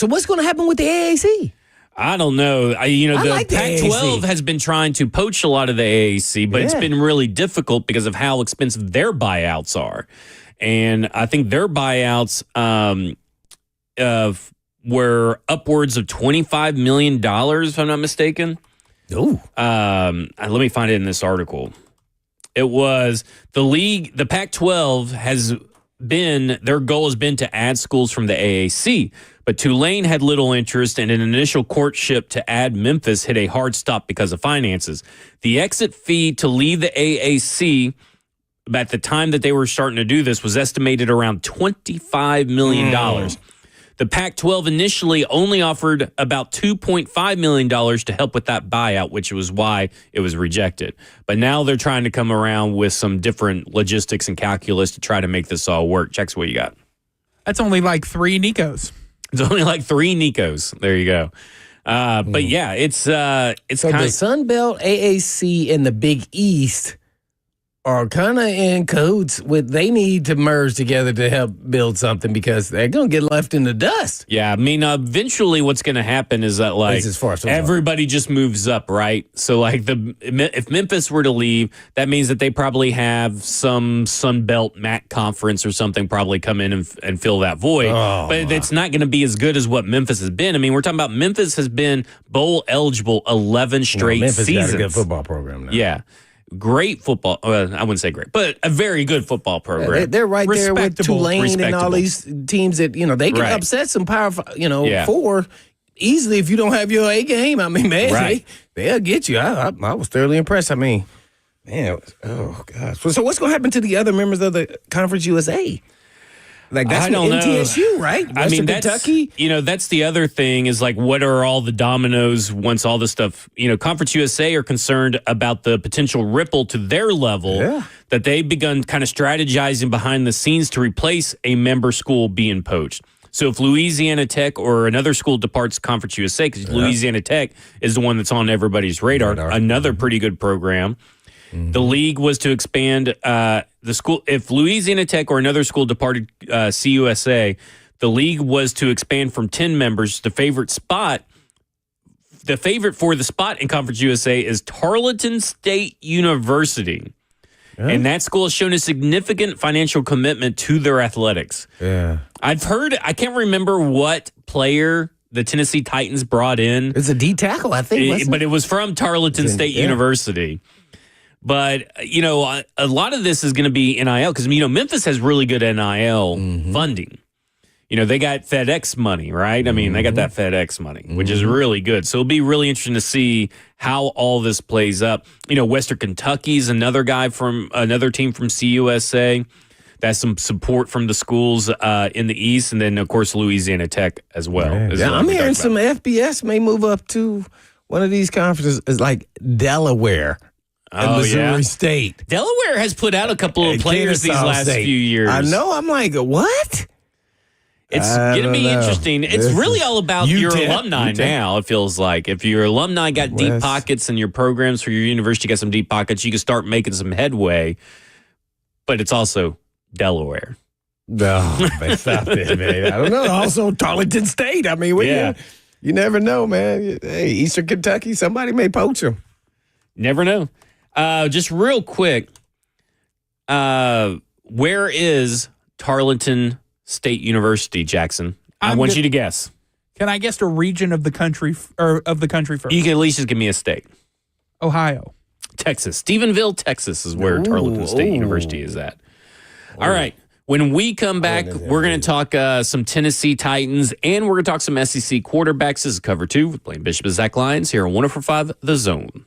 what's going to happen with the AAC? I don't know. The Pac-12 has been trying to poach a lot of the AAC, but it's been really difficult because of how expensive their buyouts are. And I think their buyouts were upwards of $25 million, if I'm not mistaken. Oh. Let me find it in this article. It was the league, the Pac-12 has their goal has been to add schools from the AAC, but Tulane had little interest, and an initial courtship to add Memphis hit a hard stop because of finances. The exit fee to leave the AAC at the time that they were starting to do this was estimated around $25 million. The Pac-12 initially only offered about $2.5 million to help with that buyout, which was why it was rejected. But now they're trying to come around with some different logistics and calculus to try to make this all work. Checks what you got. That's only like 3 Nicos. It's only like 3 Nicos. There you go. But yeah, it's So the Sun Belt, AAC, and the Big East are kind of in cahoots with, they need to merge together to help build something because they're going to get left in the dust. Yeah, I mean, eventually what's going to happen is that, like, as far as everybody just moves up, right? So, like, if Memphis were to leave, that means that they probably have some Sun Belt MAC conference or something probably come in and fill that void. But it's not going to be as good as what Memphis has been. I mean, we're talking about Memphis has been bowl eligible 11 straight Memphis seasons. got a good football program now. Yeah. Great football. I wouldn't say great, but a very good football program. Yeah, they're right there with Tulane and all Respectable. these teams that, they can upset some Power, four easily if you don't have your A game. I mean, man, they'll get you. I was thoroughly impressed. I mean, man, oh, gosh. So what's going to happen to the other members of the Conference USA? Like, that's NTSU, right? I mean, Kentucky. That's the other thing is, like, what are all the dominoes once all this stuff, Conference USA are concerned about the potential ripple to their level that they've begun kind of strategizing behind the scenes to replace a member school being poached. So if Louisiana Tech or another school departs Conference USA, because Louisiana Tech is the one that's on everybody's radar. Another pretty good program. The league was to expand the school. If Louisiana Tech or another school departed CUSA, the league was to expand from 10 members. The favorite for the spot in Conference USA is Tarleton State University. Yeah. And that school has shown a significant financial commitment to their athletics. Yeah. I've heard, I can't remember what player the Tennessee Titans brought in. It's a D tackle, I think. But it was from Tarleton State University. But, a lot of this is going to be NIL because, Memphis has really good NIL funding. They got FedEx money, right? I mean, they got that FedEx money, which is really good. So it'll be really interesting to see how all this plays up. Western Kentucky's another guy from another team from CUSA. That's some support from the schools in the East. And then, of course, Louisiana Tech as well. Yeah, I'm hearing some FBS may move up to one of these conferences, like Delaware. Missouri State. Delaware has put out a couple of players these last few years. I know. I'm like, what? It's going to be interesting. It's really all about your alumni now, it feels like. If your alumni got deep pockets and your programs for your university got some deep pockets, you can start making some headway. But it's also Delaware. No, stop it, man. I don't know. Also, Tarleton State. I mean, you never know, man. Hey, Eastern Kentucky, somebody may poach them. Never know. Just real quick, where is Tarleton State University, Jackson? I want you to guess. Can I guess a region of the country first? You can at least just give me a state. Ohio. Texas. Stephenville, Texas is where Tarleton State University is at. All right. When we come back, we're going to talk some Tennessee Titans, and we're going to talk some SEC quarterbacks. This is Cover 2 with Blaine Bishop and Zach Lyons here on 104.5 The Zone.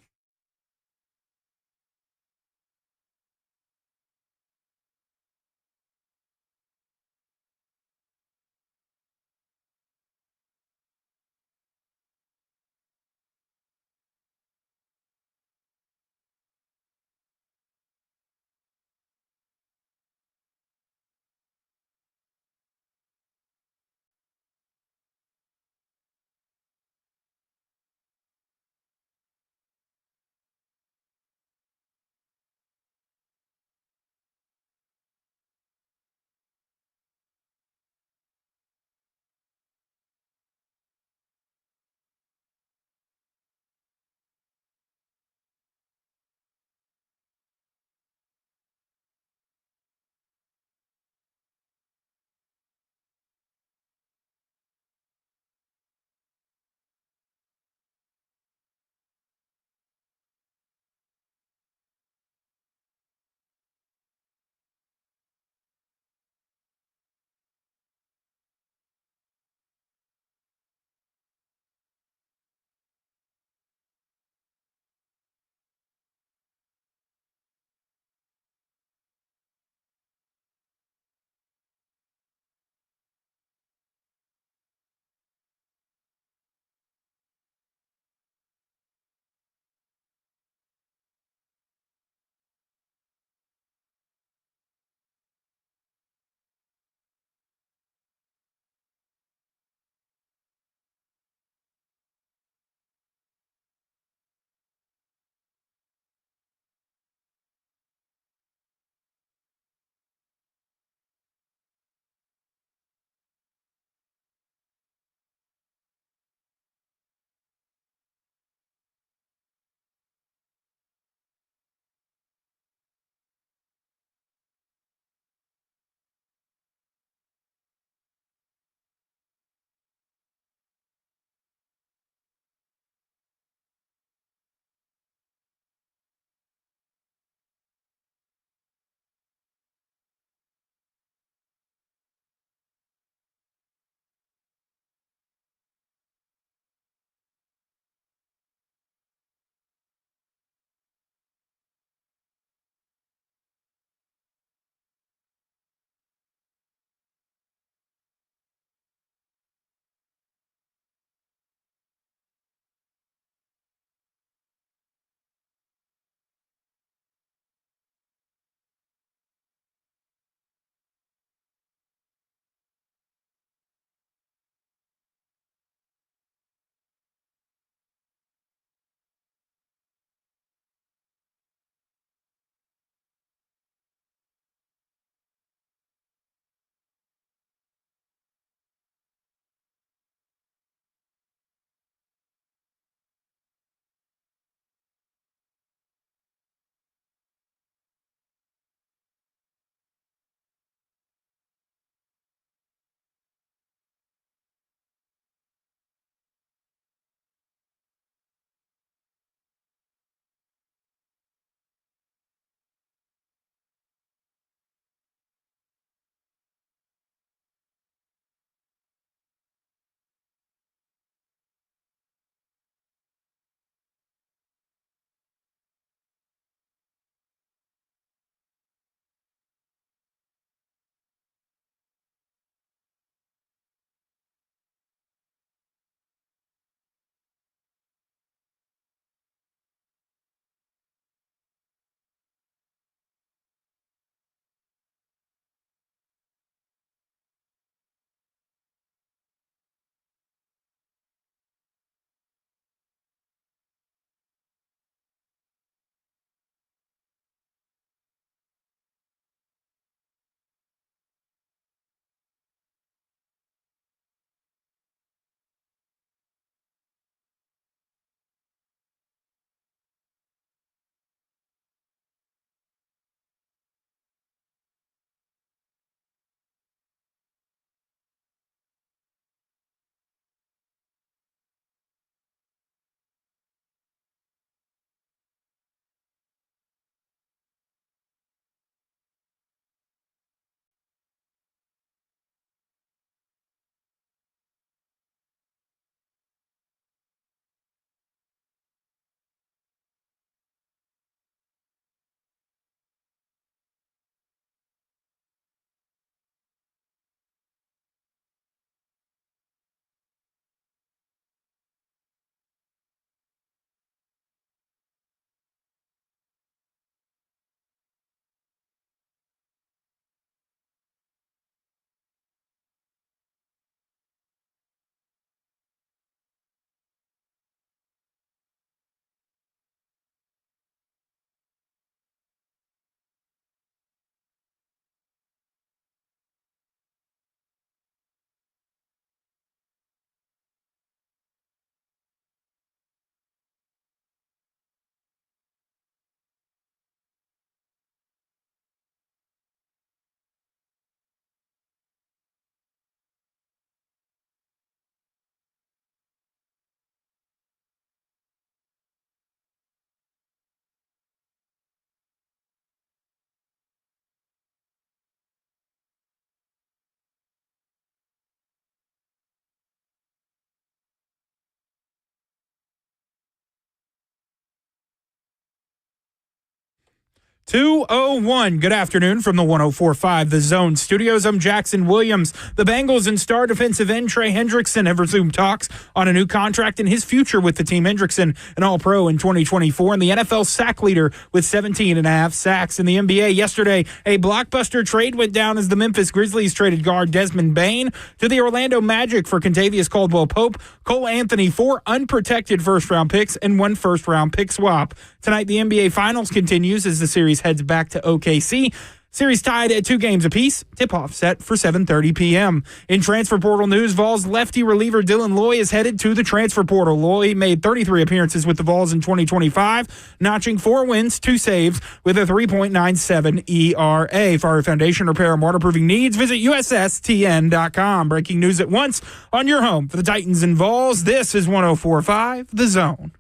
2:01. Good afternoon from the 104.5 The Zone Studios. I'm Jackson Williams. The Bengals and star defensive end Trey Hendrickson have resumed talks on a new contract and his future with the team. Hendrickson, an All-Pro in 2024 and the NFL sack leader with 17.5 sacks. In the NBA yesterday, a blockbuster trade went down as the Memphis Grizzlies traded guard Desmond Bane to the Orlando Magic for Kentavious Caldwell-Pope, Cole Anthony, 4 unprotected first-round picks, and 1 first-round pick swap. Tonight, the NBA Finals continues as the series heads back to OKC. Series tied at 2 games apiece. Tip-off set for 7:30 p.m. In transfer portal news, Vols lefty reliever Dylan Loy is headed to the transfer portal. Loy made 33 appearances with the Vols in 2025, notching 4 wins, 2 saves with a 3.97 ERA. Fire Foundation repair and waterproofing needs. Visit USSTN.com. Breaking news at once on your home for the Titans and Vols. This is 104.5 The Zone.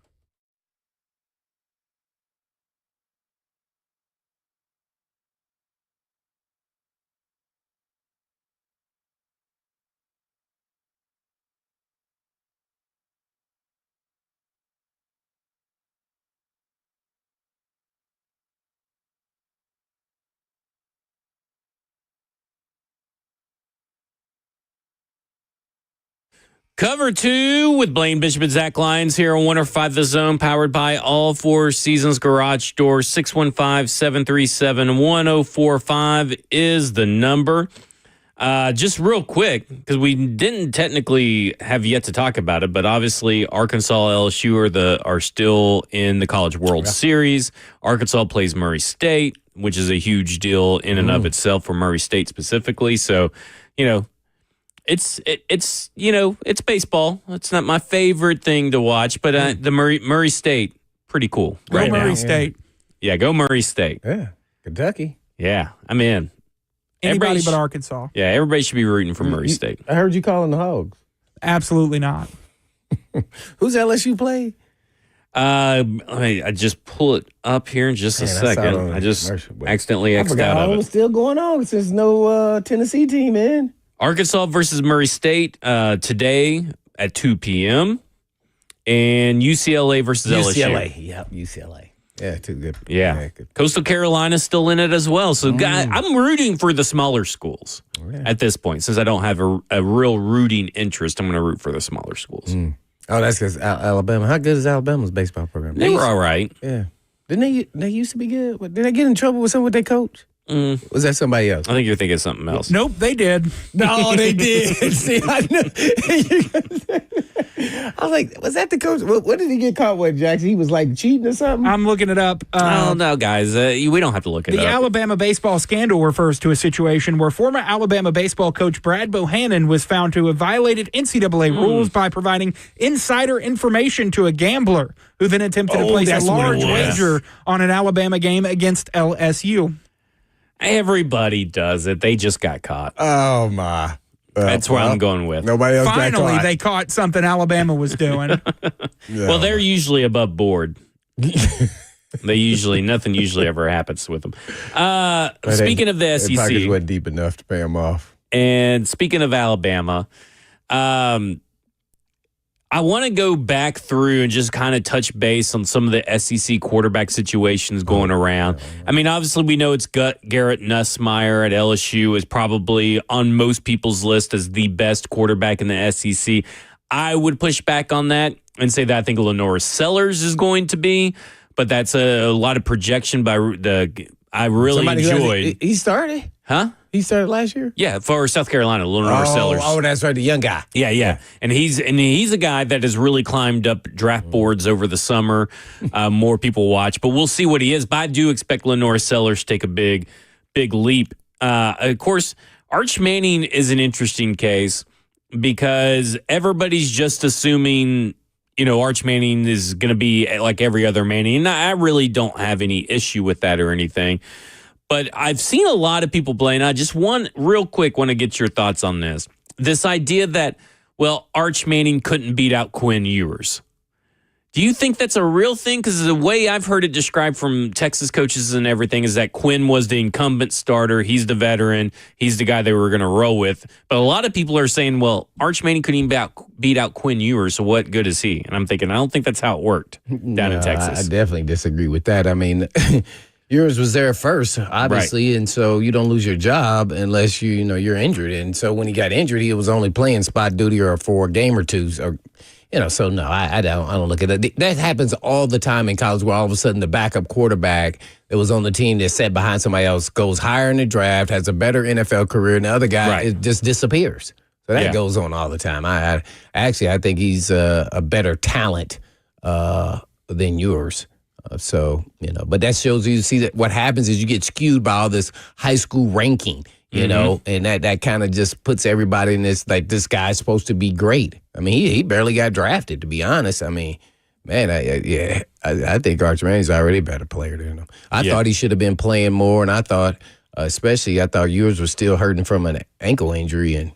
Cover 2 with Blaine Bishop and Zach Lyons here on 105 The Zone, powered by All Four Seasons Garage Doors. 615-737-1045 is the number. Just real quick, because we didn't technically have yet to talk about it, but obviously Arkansas, LSU are still in the College World Series. Arkansas plays Murray State, which is a huge deal in and of itself for Murray State specifically. So, it's baseball. It's not my favorite thing to watch, but the Murray State, pretty cool. Go right Murray now. State. Yeah, go Murray State. Yeah, Kentucky. Yeah, I'm in. Anybody but Arkansas. Yeah, everybody should be rooting for Murray State. I heard you calling the Hogs. Absolutely not. Who's LSU play? I just pull it up here in just a second. I just accidentally X'd out of it. Still going on since no Tennessee team in. Arkansas versus Murray State today at 2 p.m. and UCLA versus LSU. Yep, UCLA. Yeah, too good. Yeah. Good. Coastal Carolina's still in it as well. So I'm rooting for the smaller schools at this point. Since I don't have a real rooting interest, I'm going to root for the smaller schools. Oh, that's because Alabama. How good is Alabama's baseball program? They were all right. Yeah. Didn't they used to be good? Did they get in trouble with with their coach? Was that somebody else? I think you're thinking of something else. Nope, they did. No, they did. See, I know. I was like, was that the coach? What did he get caught with, Jackson? He was like cheating or something? I'm looking it up. Oh, no, guys. We don't have to look it up. The Alabama baseball scandal refers to a situation where former Alabama baseball coach Brad Bohannon was found to have violated NCAA rules by providing insider information to a gambler who then attempted to place a large wager on an Alabama game against LSU. Everybody does it. They just got caught. Oh, my. That's where I'm going with. Nobody else Finally, got caught. they caught something Alabama was doing. Well, they're usually above board. Nothing usually ever happens with them. Speaking of the SEC. Pockets wasn't deep enough to pay them off. And speaking of Alabama, I want to go back through and just kind of touch base on some of the SEC quarterback situations going around. I mean, obviously, we know it's Garrett Nussmeier at LSU is probably on most people's list as the best quarterback in the SEC. I would push back on that and say that I think Lenore Sellers is going to be, but that's a lot of projection by I really enjoyed. He started? Huh? He started last year? Yeah, for South Carolina, Lenore Sellers. Oh, that's right, the young guy. Yeah. And he's a guy that has really climbed up draft boards over the summer. More people watch, but we'll see what he is. But I do expect Lenore Sellers to take a big leap. Of course, Arch Manning is an interesting case because everybody's just assuming, Arch Manning is going to be like every other Manning. And I really don't have any issue with that or anything. But I've seen a lot of people blame. I just real quick want to get your thoughts on this. This idea that, Arch Manning couldn't beat out Quinn Ewers. Do you think that's a real thing? Because the way I've heard it described from Texas coaches and everything is that Quinn was the incumbent starter. He's the veteran. He's the guy they were going to roll with. But a lot of people are saying, Arch Manning couldn't even beat out Quinn Ewers, so what good is he? And I'm thinking, I don't think that's how it worked down in Texas. I definitely disagree with that. I mean, yours was there first, obviously, and so you don't lose your job unless you're injured. And so when he got injured, he was only playing spot duty or for a game or two. Or, so no, I don't look at that. That happens all the time in college, where all of a sudden the backup quarterback that was on the team that sat behind somebody else goes higher in the draft, has a better NFL career, and the other guy it just disappears. So that goes on all the time. I think he's a better talent than yours. But that shows you see that what happens is you get skewed by all this high school ranking, and that kind of just puts everybody in this, like, this guy's supposed to be great. I mean, he barely got drafted, to be honest. I mean, man, I think Arch Manning's already a better player than him. I thought he should have been playing more, and I thought yours was still hurting from an ankle injury, and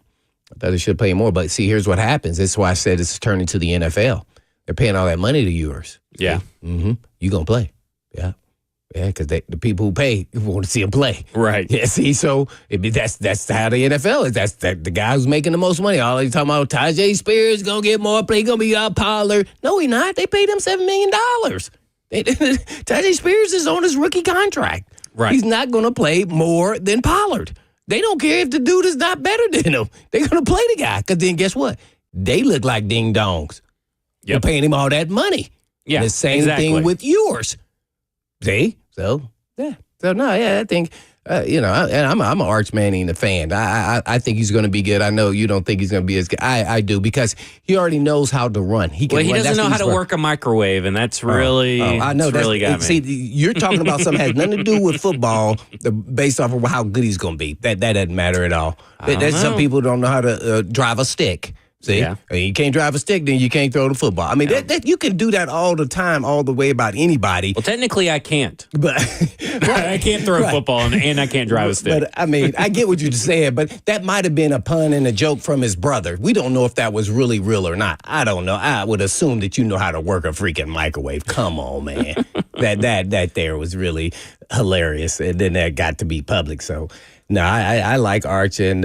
I thought he should play more. But see, here's what happens. That's why I said it's turning to the NFL. They're paying all that money to yours. Yeah. Mm-hmm. You gonna play. Yeah. Yeah, because the people who pay want to see him play. Right. Yeah, see, so that's how the NFL is. That's the guy who's making the most money. All they talking about, Tajay Spears going to get more play, going to be out Pollard. No, he not. They paid him $7 million. Tajay Spears is on his rookie contract. Right. He's not going to play more than Pollard. They don't care if the dude is not better than him. They're going to play the guy, because then guess what? They look like ding-dongs. You're paying him all that money. Yeah, and the same thing with yours. See? So, yeah. So, no, yeah, I think, I'm an Arch Manning fan. I think he's going to be good. I know you don't think he's going to be as good. I do, because he already knows how to run. He doesn't know how to work a microwave, and that's really, I know. That's really got me. See, you're talking about something that has nothing to do with football based off of how good he's going to be. That doesn't matter at all. Some people don't know how to drive a stick. See, you can't drive a stick, then you can't throw the football. I mean, that you can do that all the time, all the way about anybody. Well, technically, I can't. But I can't throw a football, and I can't drive a stick. But I mean, I get what you're saying, but that might have been a pun and a joke from his brother. We don't know if that was really real or not. I don't know. I would assume that you know how to work a freaking microwave. Come on, man. that there was really hilarious, and then that got to be public. So. No, I like Arch, and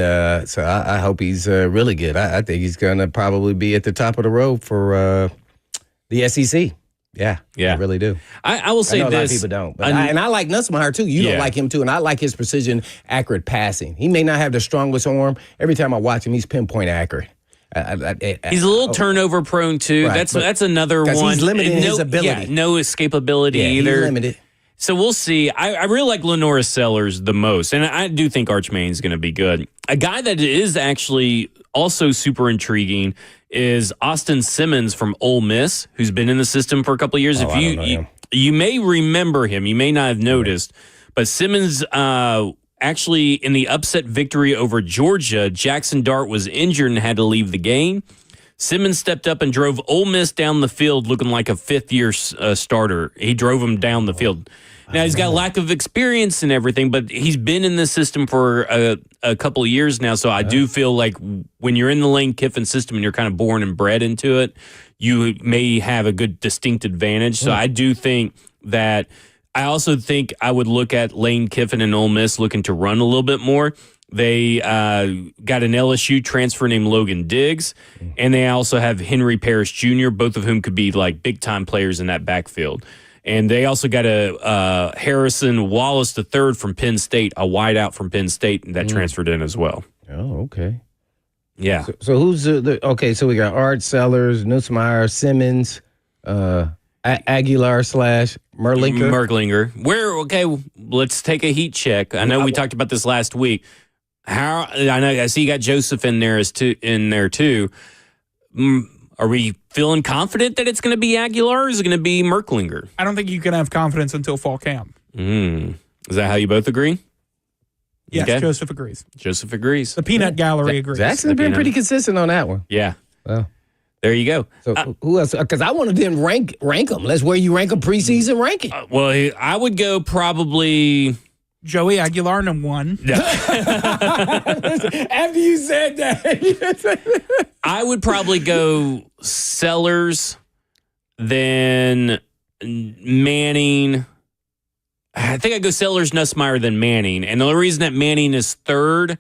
so I hope he's really good. I think he's going to probably be at the top of the road for the SEC. Yeah, I really do. I will say I know this. A lot of people don't. But I like Nussmeier, too. You don't like him, too, and I like his precision, accurate passing. He may not have the strongest arm. Every time I watch him, he's pinpoint accurate. He's a little turnover prone, too. Right, that's another one. He's limited in his ability. Yeah, no escapability either. He's limited. So we'll see. I really like Lenora Sellers the most, and I do think Arch Manning's going to be good. A guy that is actually also super intriguing is Austin Simmons from Ole Miss, who's been in the system for a couple of years. If you may remember him, you may not have noticed, but Simmons actually in the upset victory over Georgia, Jackson Dart was injured and had to leave the game. Simmons stepped up and drove Ole Miss down the field looking like a fifth-year starter. He drove him down the field. Now, he's got lack of experience and everything, but he's been in this system for a couple of years now, so I do feel like when you're in the Lane Kiffin system and you're kind of born and bred into it, you may have a good distinct advantage. So I do think that – I also think I would look at Lane Kiffin and Ole Miss looking to run a little bit more. They got an LSU transfer named Logan Diggs, and they also have Henry Parrish Jr., both of whom could be like big-time players in that backfield. And they also got a Harrison Wallace III from Penn State, a wideout from Penn State that transferred in as well. Oh, okay. Yeah. So who's okay, so we got Art Sellers, Nussmeier, Simmons, Aguilar / Merklinger. Let's take a heat check. I know we talked about this last week. I see you got Joseph in there too. Are we feeling confident that it's going to be Aguilar or is it going to be Merklinger? I don't think you can have confidence until fall camp. Is that how you both agree? Yes, okay. Joseph agrees. Joseph agrees. The peanut gallery agrees. Jackson's been pretty consistent on that one. Yeah. Well, there you go. So who else? Because I wanted them rank them. That's where you rank them preseason ranking. Well, I would go probably Joey Aguilar #1. Yeah. After you said that, I would probably go Sellers, then Manning. I think I'd go Sellers, Nussmeier, then Manning. And the only reason that Manning is third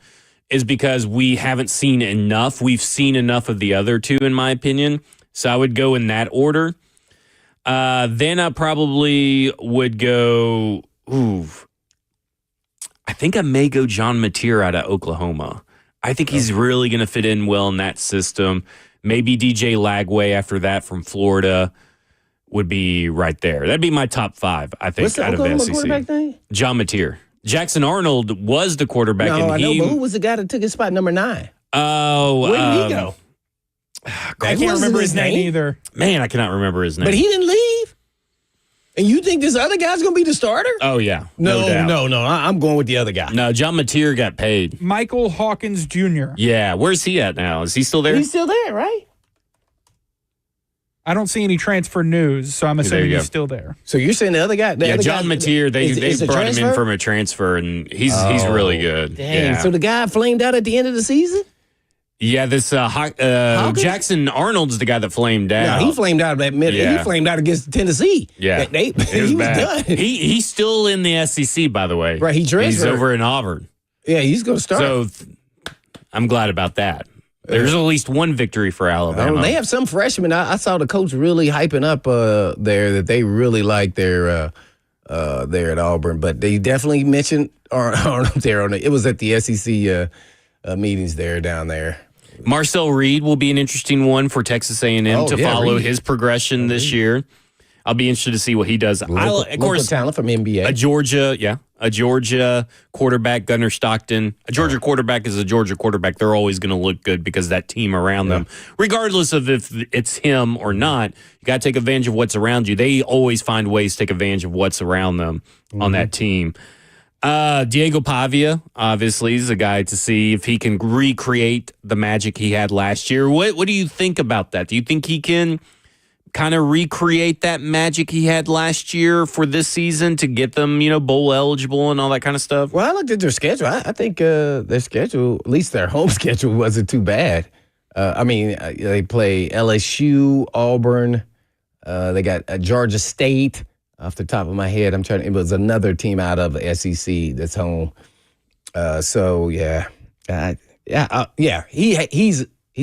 is because we haven't seen enough. We've seen enough of the other two, in my opinion. So I would go in that order. Then I probably would go I think I may go John Mateer out of Oklahoma. I think he's really going to fit in well in that system. Maybe DJ Lagway after that from Florida would be right there. That'd be my top 5, I think, What's the out Oklahoma of the SEC. quarterback name? John Mateer. Jackson Arnold was the quarterback. No, and I know, but who was the guy that took his spot, number 9? Oh, Where did he go? I can't remember his name either. Man, I cannot remember his name. But he didn't leave? And you think this other guy's going to be the starter? Oh, yeah. No doubt. No. I'm going with the other guy. No, John Mateer got paid. Michael Hawkins Jr. Yeah. Where's he at now? Is he still there? He's still there, right? I don't see any transfer news, so I'm assuming he's still there. So you're saying the other guy? John Mateer, they is brought him in from a transfer, and he's really good. Dang. Yeah. So the guy flamed out at the end of the season? Yeah, this Jackson Arnold's the guy that flamed out. No, he flamed out that minute. Yeah. He flamed out against Tennessee. Yeah. He was bad. done. He's still in the SEC, by the way. Right, he transferred. He's over in Auburn. Yeah, he's going to start. So I'm glad about that. There's at least one victory for Alabama. They have some freshmen. I saw the coach really hyping up there that they really like their there at Auburn. But they definitely mentioned Arnold there on it. It was at the SEC meetings there down there. Marcel Reed will be an interesting one for Texas A&M to follow his progression this year. I'll be interested to see what he does. Local talent from NBA. A Georgia quarterback, Gunnar Stockton. A Georgia quarterback is a Georgia quarterback. They're always going to look good because that team around them, regardless of if it's him or not, you got to take advantage of what's around you. They always find ways to take advantage of what's around them on that team. Diego Pavia, obviously, is a guy to see if he can recreate the magic he had last year. What do you think about that? Do you think he can kind of recreate that magic he had last year for this season to get them, bowl eligible and all that kind of stuff? Well, I looked at their schedule. I think their schedule, at least their home schedule, wasn't too bad. They play LSU, Auburn. They got Georgia State. Off the top of my head, it was another team out of SEC that's home. He's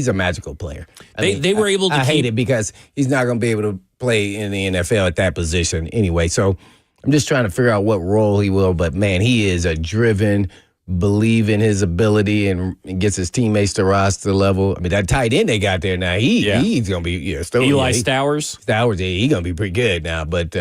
a magical player. They were able to. I hate it because he's not going to be able to play in the NFL at that position anyway. So I'm just trying to figure out what role he will. But man, he is a driven, believe in his ability and gets his teammates to roster level. I mean, that tight end they got there now, he's going to be Eli Stowers. He's going to be pretty good now. But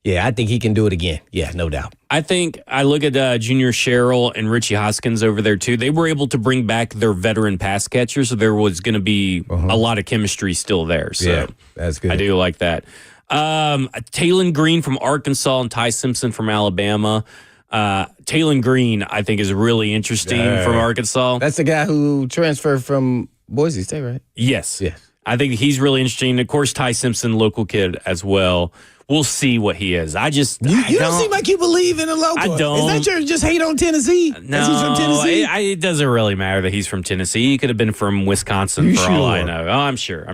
I think he can do it again. Yeah, no doubt. I think I look at Junior Sherrill and Richie Hoskins over there, too. They were able to bring back their veteran pass catchers, so there was going to be a lot of chemistry still there. So that's good. I do like that. Taylon Green from Arkansas and Ty Simpson from Alabama. Taylon Green, I think, is really interesting from Arkansas. That's the guy who transferred from Boise State, right? Yes. I think he's really interesting. Of course, Ty Simpson, local kid as well. We'll see what he is. I don't seem like you believe in a local. I don't. Is that your just hate on Tennessee? No, he's from Tennessee? It doesn't really matter that he's from Tennessee. He could have been from Wisconsin all I know. Oh, I'm sure.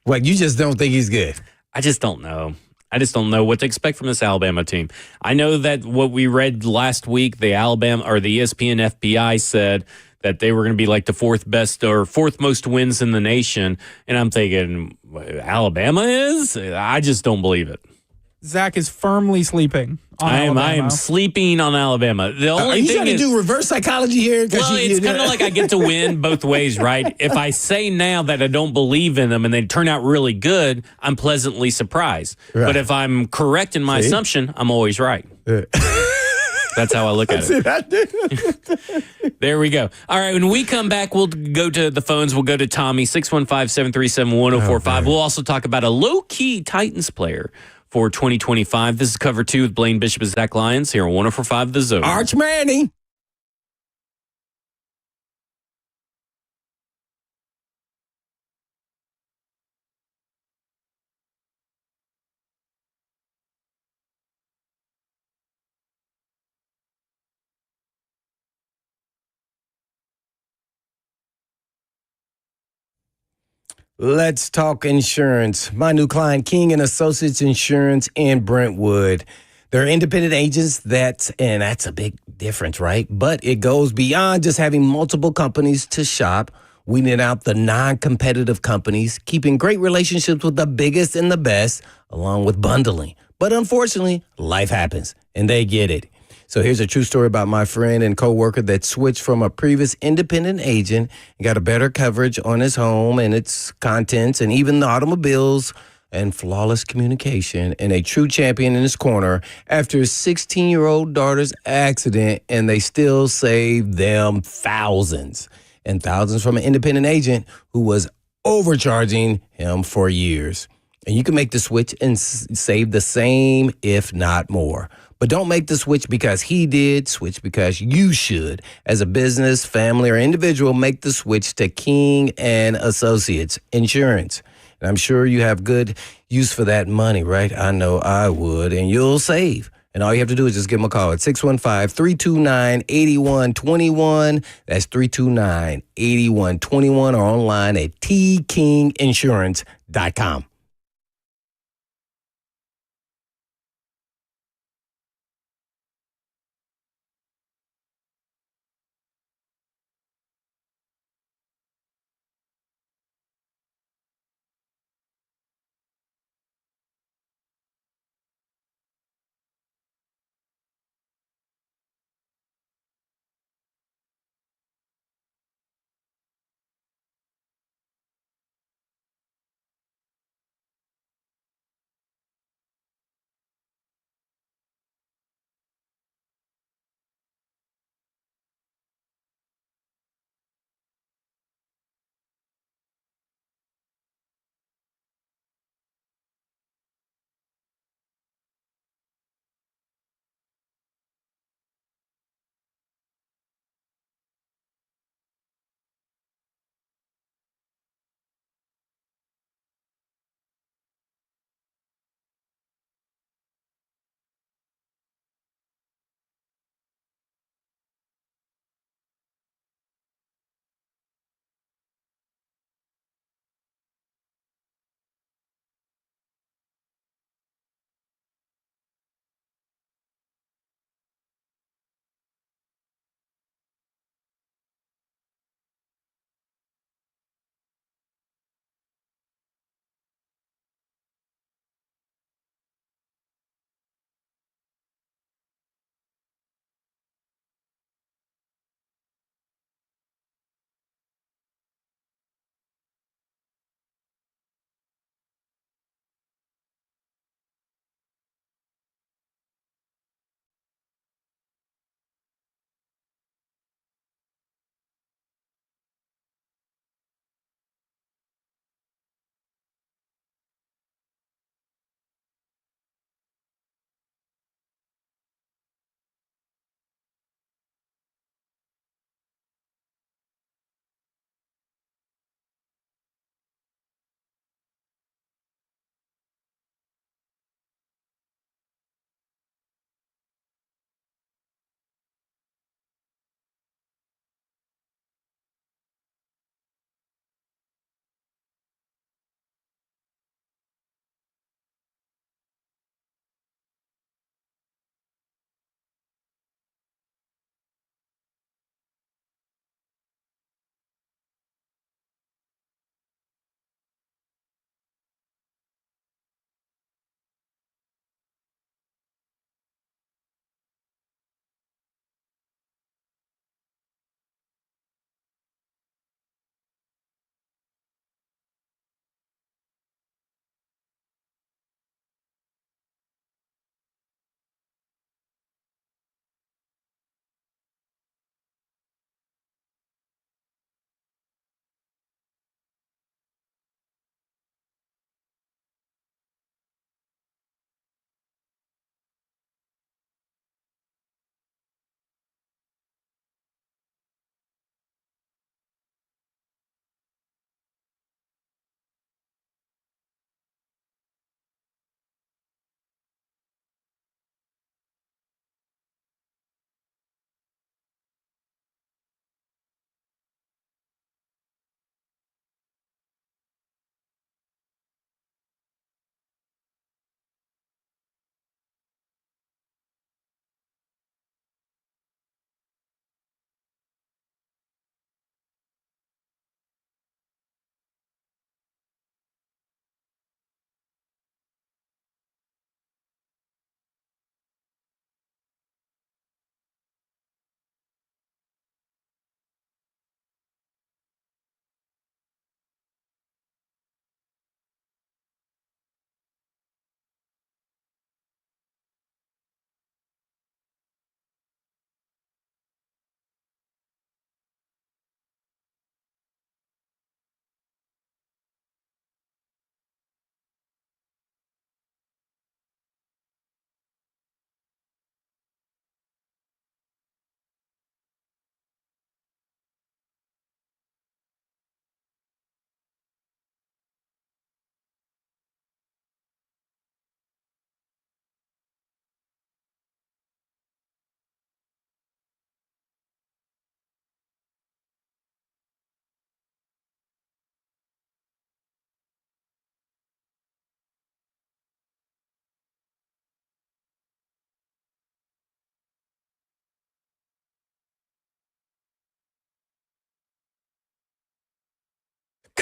What, you just don't think he's good? I just don't know. I just don't know what to expect from this Alabama team. I know that what we read last week, the ESPN FPI said that they were going to be like the fourth most wins in the nation. And I'm thinking, Alabama is? I just don't believe it. Zach is firmly sleeping on Alabama. I am sleeping on Alabama. The only Are you thing trying to do reverse psychology here? Well, it's kind of like I get to win both ways, right? If I say now that I don't believe in them and they turn out really good, I'm pleasantly surprised. Right. But if I'm correct in my assumption, I'm always right. That's how I look at it. There we go. All right, when we come back, we'll go to the phones. We'll go to Tommy, 615-737-1045. We'll also talk about a low-key Titans player for 2025. This is Cover 2 with Blaine Bishop and Zach Lyons here on 1045 The Zone. Arch Manning. Let's talk insurance. My new client, King and Associates Insurance in Brentwood. They're independent agents. That's a big difference, right? But it goes beyond just having multiple companies to shop, weeding out the non-competitive companies, keeping great relationships with the biggest and the best, along with bundling. But unfortunately, life happens, and they get it. So here's a true story about my friend and coworker that switched from a previous independent agent and got a better coverage on his home and its contents and even the automobiles and flawless communication, and a true champion in his corner after his 16-year-old daughter's accident, and they still saved them thousands and thousands from an independent agent who was overcharging him for years. And you can make the switch and save the same, if not more. But don't make the switch because he did. Switch because you should. As a business, family, or individual, make the switch to King and Associates Insurance. And I'm sure you have good use for that money, right? I know I would. And you'll save. And all you have to do is just give them a call at 615-329-8121. That's 329-8121, or online at tkinginsurance.com.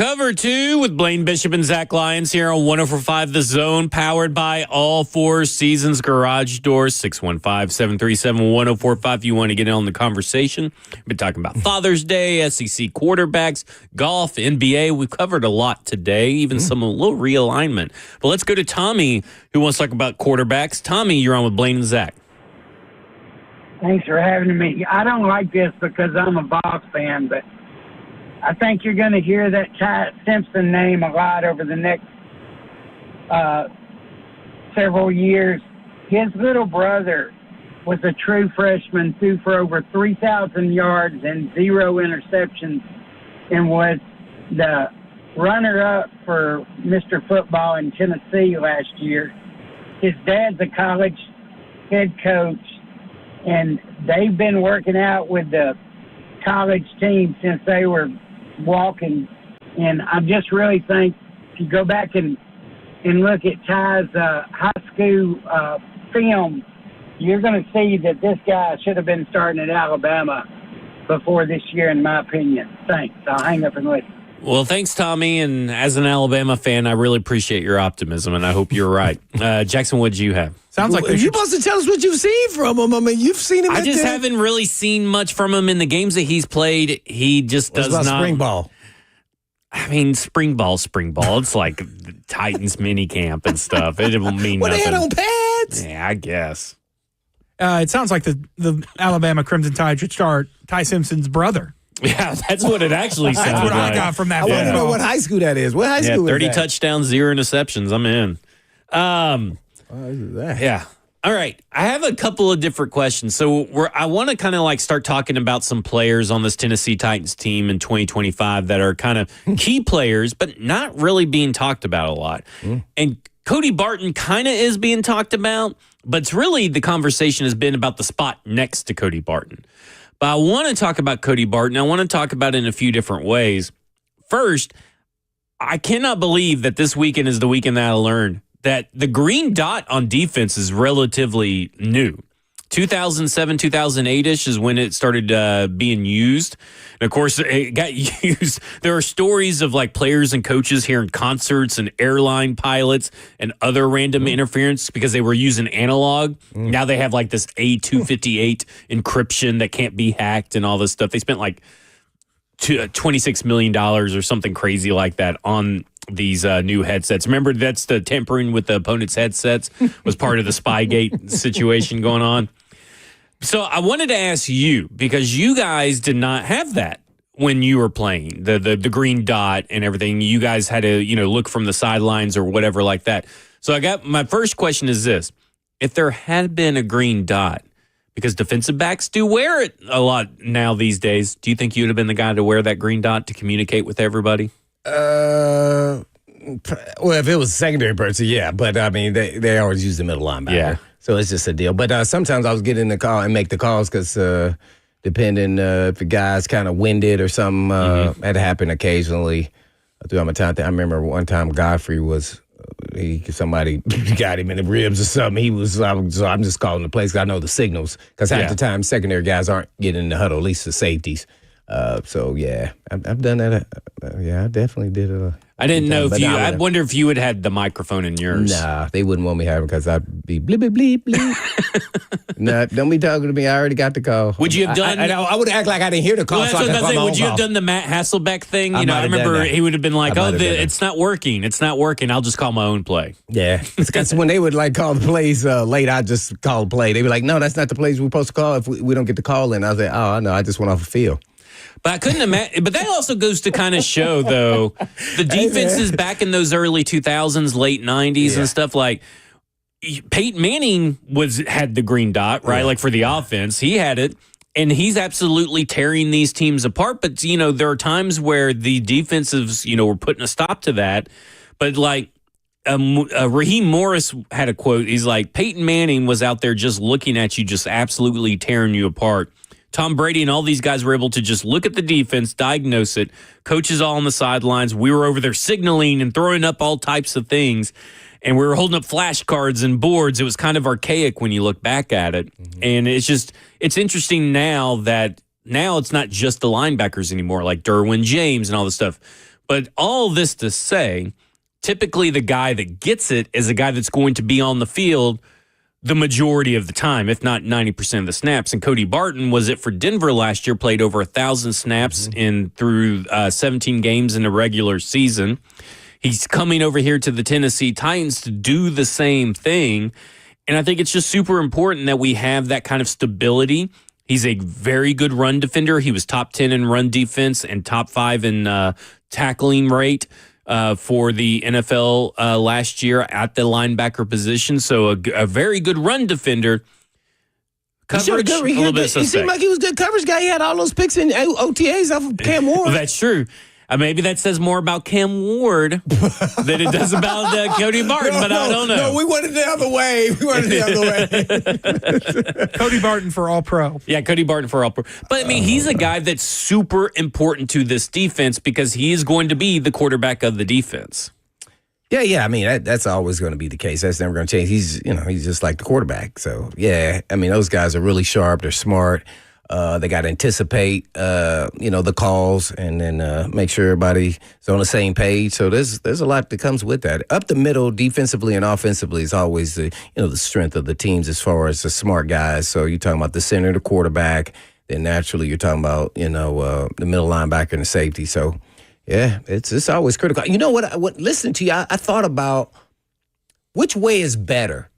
Cover 2 with Blaine Bishop and Zach Lyons here on 104.5 The Zone, powered by All Four Seasons Garage Doors, 615-737-1045 if you want to get in on the conversation. We've been talking about Father's Day, SEC quarterbacks, golf, NBA. We've covered a lot today, even some a little realignment. But let's go to Tommy, who wants to talk about quarterbacks. Tommy, you're on with Blaine and Zach. Thanks for having me. I don't like this because I'm a Boss fan, but I think you're going to hear that Ty Simpson name a lot over the next several years. His little brother was a true freshman, threw for over 3,000 yards and 0 interceptions, and was the runner-up for Mr. Football in Tennessee last year. His dad's a college head coach, and they've been working out with the college team since they were walking, and I just really think if you go back and look at Ty's high school film, you're going to see that this guy should have been starting at Alabama before this year, in my opinion. Thanks. I'll hang up and listen. Well, thanks, Tommy. And as an Alabama fan, I really appreciate your optimism, and I hope you're right. Jackson, what did you have? Sounds like you supposed to tell us what you've seen from him. I mean, you've seen him. I just haven't really seen much from him in the games that he's played. He just does not. Spring ball? I mean, spring ball. It's like the Titans mini camp and stuff. It will mean Well, nothing. they had on pads. Yeah, I guess. It sounds like the Alabama Crimson Tide should start Ty Simpson's brother. Yeah, that's what it actually sounds That's what like. I got from that. I want to phone know call. what high school that is. What high Yeah, school 30 is that? touchdowns, 0 interceptions. I'm in. What is that? Yeah. All right. I have a couple of different questions. So I want to kind of like start talking about some players on this Tennessee Titans team in 2025 that are kind of key players, but not really being talked about a lot. And Cody Barton kind of is being talked about, but it's really the conversation has been about the spot next to Cody Barton. But I want to talk about Cody Barton. I want to talk about it in a few different ways. First, I cannot believe that this weekend is the weekend that I learned that the green dot on defense is relatively new. 2007, 2008-ish is when it started being used. And, of course, it got used. There are stories of, like, players and coaches hearing concerts and airline pilots and other random interference because they were using analog. Now they have, like, this A258 encryption that can't be hacked and all this stuff. They spent, like, $26 million or something crazy like that on these new headsets. Remember, that's the tampering with the opponent's headsets was part of the Spygate situation going on. So I wanted to ask you, because you guys did not have that when you were playing, the green dot and everything. You guys had to, look from the sidelines or whatever like that. So my first question is this. If there had been a green dot, because defensive backs do wear it a lot now these days, do you think you would have been the guy to wear that green dot to communicate with everybody? Well, if it was a secondary person, yeah. But, I mean, they always use the middle linebacker. Yeah. So it's just a deal. But sometimes I was getting the call and make the calls because depending if the guy's kind of winded or something, that happened occasionally throughout my time. I remember one time Godfrey was somebody got him in the ribs or something. So I'm just calling the plays because I know the signals. Because half the time secondary guys aren't getting in the huddle, at least the safeties. So, yeah, I've done that. I definitely did it. I didn't know if I wonder if you had had the microphone in yours. Nah, they wouldn't want me having because I'd be bleep, bleep, bleep, bleep. Nah, don't be talking to me. I already got the call. Would you have done? I would act like I didn't hear the call. Well, that's what I was saying. Would you have done the Matt Hasselbeck thing? I remember he would have been like, it's not working. It's not working. I'll just call my own play. Yeah. Because when they would like call the plays late, I just call the play. They'd be like, no, that's not the plays we're supposed to call if we don't get the call in. I was like, oh, no, I just went off the field. But I couldn't imagine. But that also goes to kind of show, though, the defenses back in those early 2000s, late 90s and stuff like Peyton Manning had the green dot, right? Like for the offense, he had it. And he's absolutely tearing these teams apart. But, there are times where the defensives, were putting a stop to that. But like Raheem Morris had a quote. He's like, Peyton Manning was out there just looking at you, just absolutely tearing you apart. Tom Brady and all these guys were able to just look at the defense, diagnose it. Coaches all on the sidelines. We were over there signaling and throwing up all types of things. And we were holding up flashcards and boards. It was kind of archaic when you look back at it. And it's interesting now that it's not just the linebackers anymore, like Derwin James and all this stuff. But all this to say, typically the guy that gets it is a guy that's going to be on the field the majority of the time, if not 90% of the snaps. And Cody Barton was it for Denver last year, played over 1,000 snaps through 17 games in a regular season. He's coming over here to the Tennessee Titans to do the same thing. And I think it's just super important that we have that kind of stability. He's a very good run defender. He was top 10 in run defense and top 5 in tackling rate for the NFL last year at the linebacker position. So a very good run defender. Coverage, a little bit suspect. He seemed like he was a good coverage guy. He had all those picks in OTAs off of Cam Ward. That's true. Maybe that says more about Cam Ward than it does about Cody Barton, but I don't know. No, we went it the other way. Cody Barton for All-Pro. Yeah, Cody Barton for All-Pro. But, I mean, he's a guy that's super important to this defense because he is going to be the quarterback of the defense. Yeah. I mean, that's always going to be the case. That's never going to change. He's just like the quarterback. So, yeah, I mean, those guys are really sharp. They're smart. They got to anticipate, the calls and then make sure everybody's on the same page. So there's a lot that comes with that. Up the middle, defensively and offensively, is always the strength of the teams as far as the smart guys. So you're talking about the center, the quarterback. Then naturally you're talking about the middle linebacker and the safety. So yeah, it's always critical. You know what? Listening to you, I thought about which way is better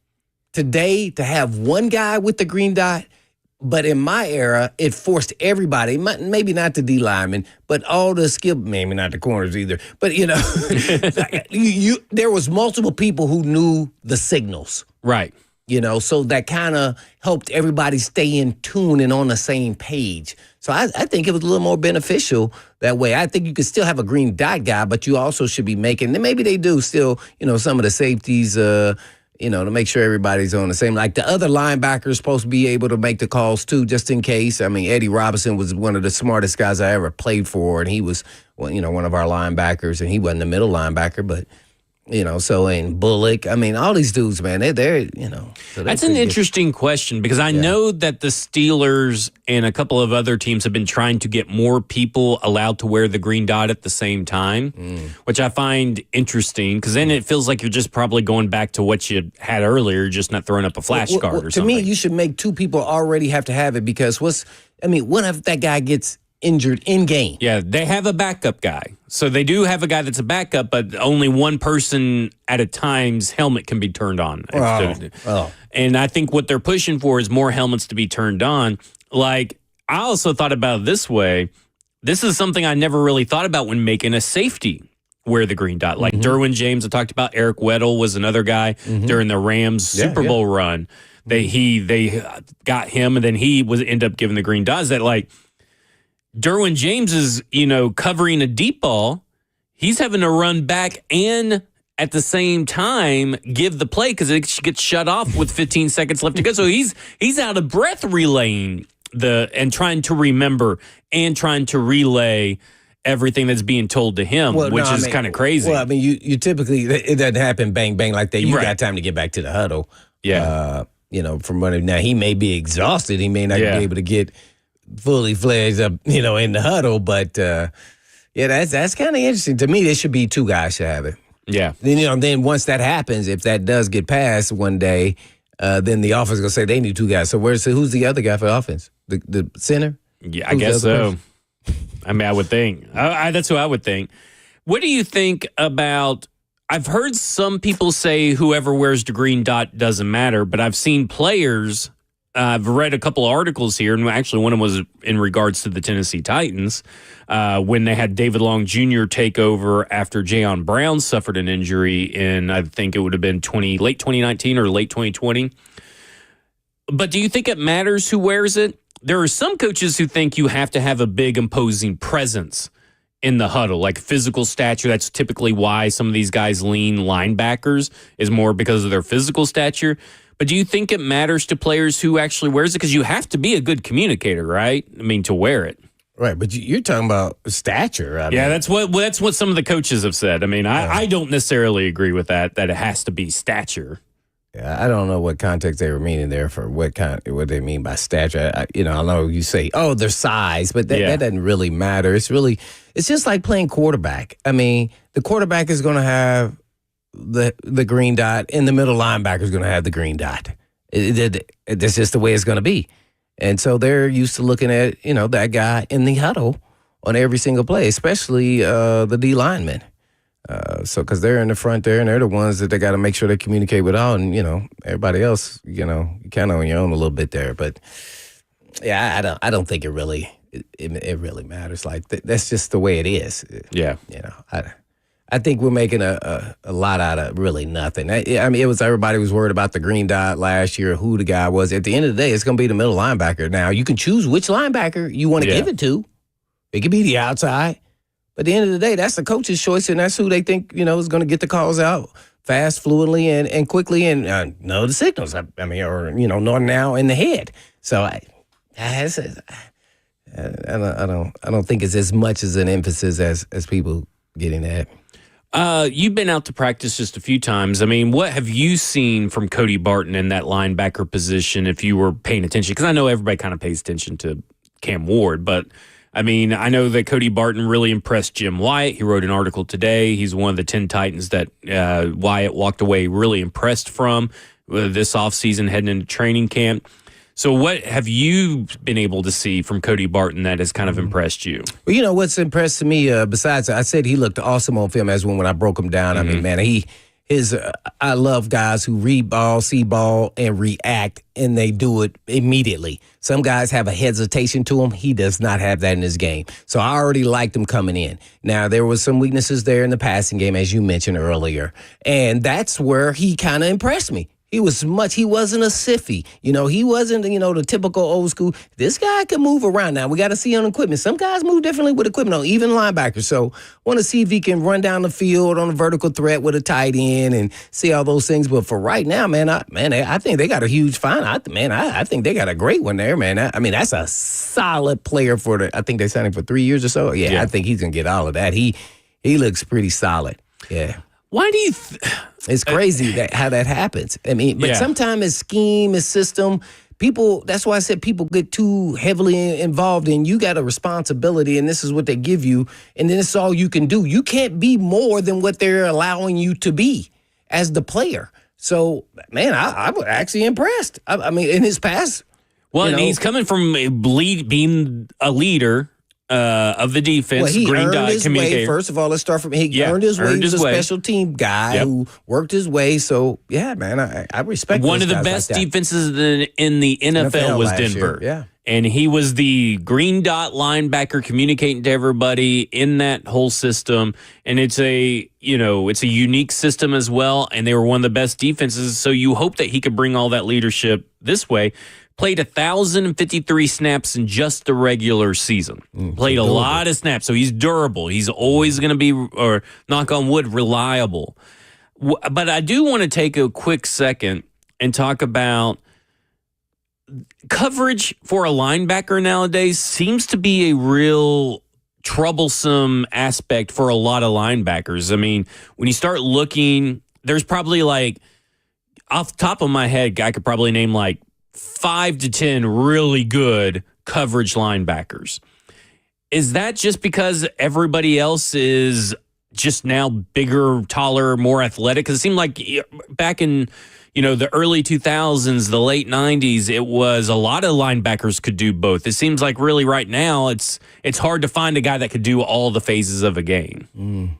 today to have one guy with the green dot. But in my era, it forced everybody, maybe not the D linemen, but all the skill, maybe not the corners either. But, there was multiple people who knew the signals. Right. So that kind of helped everybody stay in tune and on the same page. So I think it was a little more beneficial that way. I think you could still have a green dot guy, but you also should be making, and maybe they do still, some of the safeties, to make sure everybody's on the same. Like the other linebacker is supposed to be able to make the calls too, just in case. I mean, Eddie Robinson was one of the smartest guys I ever played for, and he was, one of our linebackers, and he wasn't the middle linebacker, but. And Bullock. I mean, all these dudes, man, they're. So that's an interesting question because I know that the Steelers and a couple of other teams have been trying to get more people allowed to wear the green dot at the same time, which I find interesting because then it feels like you're just probably going back to what you had earlier, just not throwing up a flashcard or something. To me, you should make two people already have to have it because what if that guy gets injured in game? Yeah, they have a backup guy. So they do have a guy that's a backup, but only one person at a time's helmet can be turned on. And I think what they're pushing for is more helmets to be turned on. Like, I also thought about it this way. This is something I never really thought about when making a safety wear the green dot. Like Derwin James, I talked about. Eric Weddle was another guy during the Rams Super Bowl run. They got him, and then he ended up giving the green dot. Is that like Derwin James is, covering a deep ball. He's having to run back and at the same time give the play because it gets shut off with 15 seconds left to go. So he's out of breath relaying and trying to remember and trying to relay everything that's being told to him, which is kind of crazy. Well, I mean, you typically, it doesn't happen bang, bang like that. You got time to get back to the huddle. Yeah. From running. Now, he may be exhausted. He may not be able to get fully fledged up, in the huddle. But, that's kind of interesting. To me, there should be two guys should have it. Yeah. Then once that happens, if that does get passed one day, then the offense is going to say they need two guys. So who's the other guy for the offense? The center? Yeah, I guess so. I mean, I would think. That's who I would think. What do you think about... I've heard some people say whoever wears the green dot doesn't matter, but I've seen players... I've read a couple of articles here, and actually one of them was in regards to the Tennessee Titans when they had David Long Jr. take over after Jayon Brown suffered an injury in, I think it would have been late 2019 or late 2020. But do you think it matters who wears it? There are some coaches who think you have to have a big imposing presence in the huddle, like physical stature. That's typically why some of these guys lean linebackers, is more because of their physical stature. But do you think it matters to players who actually wears it? Because you have to be a good communicator, right? I mean, to wear it. Right, but you're talking about stature. I mean. That's what some of the coaches have said. I mean, I don't necessarily agree with that it has to be stature. I don't know what context they were meaning there for what they mean by stature. I know you say, oh, their size, but that doesn't really matter. It's just like playing quarterback. I mean, the quarterback is going to have the green dot, and the middle linebacker is going to have the green dot. That's just the way it's going to be. And so they're used to looking at, that guy in the huddle on every single play, especially the D linemen. Because they're in the front there, and they're the ones that they got to make sure they communicate with all, and everybody else, you kind of on your own a little bit there. But yeah, I don't think it really matters. Like that's just the way it is. Yeah, I think we're making a lot out of really nothing. I mean, everybody was worried about the green dot last year, who the guy was. At the end of the day, it's going to be the middle linebacker. Now you can choose which linebacker you want to give it to. It could be the outside. But at the end of the day, that's the coach's choice, and that's who they think, is going to get the calls out fast, fluently, and quickly, and know the signals. I mean, or, know now in the head. So I don't think it's as much as an emphasis as people getting that. You've been out to practice just a few times. I mean, what have you seen from Cody Barton in that linebacker position if you were paying attention? Because I know everybody kind of pays attention to Cam Ward, but I mean, I know that Cody Barton really impressed Jim Wyatt. He wrote an article today. He's one of the 10 Titans that Wyatt walked away really impressed from this offseason heading into training camp. So what have you been able to see from Cody Barton that has kind of impressed you? Well, what's impressed to me, besides I said he looked awesome on film as when I broke him down. I mean, man, I love guys who read ball, see ball, and react, and they do it immediately. Some guys have a hesitation to him. He does not have that in his game. So I already liked him coming in. Now, there was some weaknesses there in the passing game, as you mentioned earlier, and that's where he kind of impressed me. He wasn't a siffy. He wasn't, the typical old school. This guy can move around. Now, we got to see on equipment. Some guys move differently with equipment, even linebackers. So, want to see if he can run down the field on a vertical threat with a tight end and see all those things. But for right now, I think they got a huge find. I think they got a great one there, man. I mean, that's a solid player I think they signed him for 3 years or so. Yeah. I think he's going to get all of that. He looks pretty solid. Yeah. Why do you it's crazy how that happens. I mean, but sometimes his scheme, his system, that's why I said people get too heavily involved, and you got a responsibility, and this is what they give you, and then it's all you can do. You can't be more than what they're allowing you to be as the player. So, man, I was actually impressed. I mean, in his past. Well, and he's coming from being a leader of the defense, well, he green earned dot his communicator. way. First of all, let's start from he earned his way. He was a special team guy who worked his way. So yeah, man, I respect one of the best defenses in the NFL was Denver. Yeah. And he was the green dot linebacker communicating to everybody in that whole system. And it's a unique system as well. And they were one of the best defenses. So you hope that he could bring all that leadership this way. Played 1,053 snaps in just the regular season. Played a lot of snaps. So he's durable. He's always going to be, or knock on wood, reliable. But I do want to take a quick second and talk about coverage for a linebacker nowadays seems to be a real troublesome aspect for a lot of linebackers. I mean, when you start looking, there's probably off the top of my head, I could probably name 5 to 10 really good coverage linebackers. Is that just because everybody else is just now bigger, taller, more athletic? Because it seemed like back in the early 2000s, the late 90s, it was a lot of linebackers could do both. It seems like really right now it's hard to find a guy that could do all the phases of a game.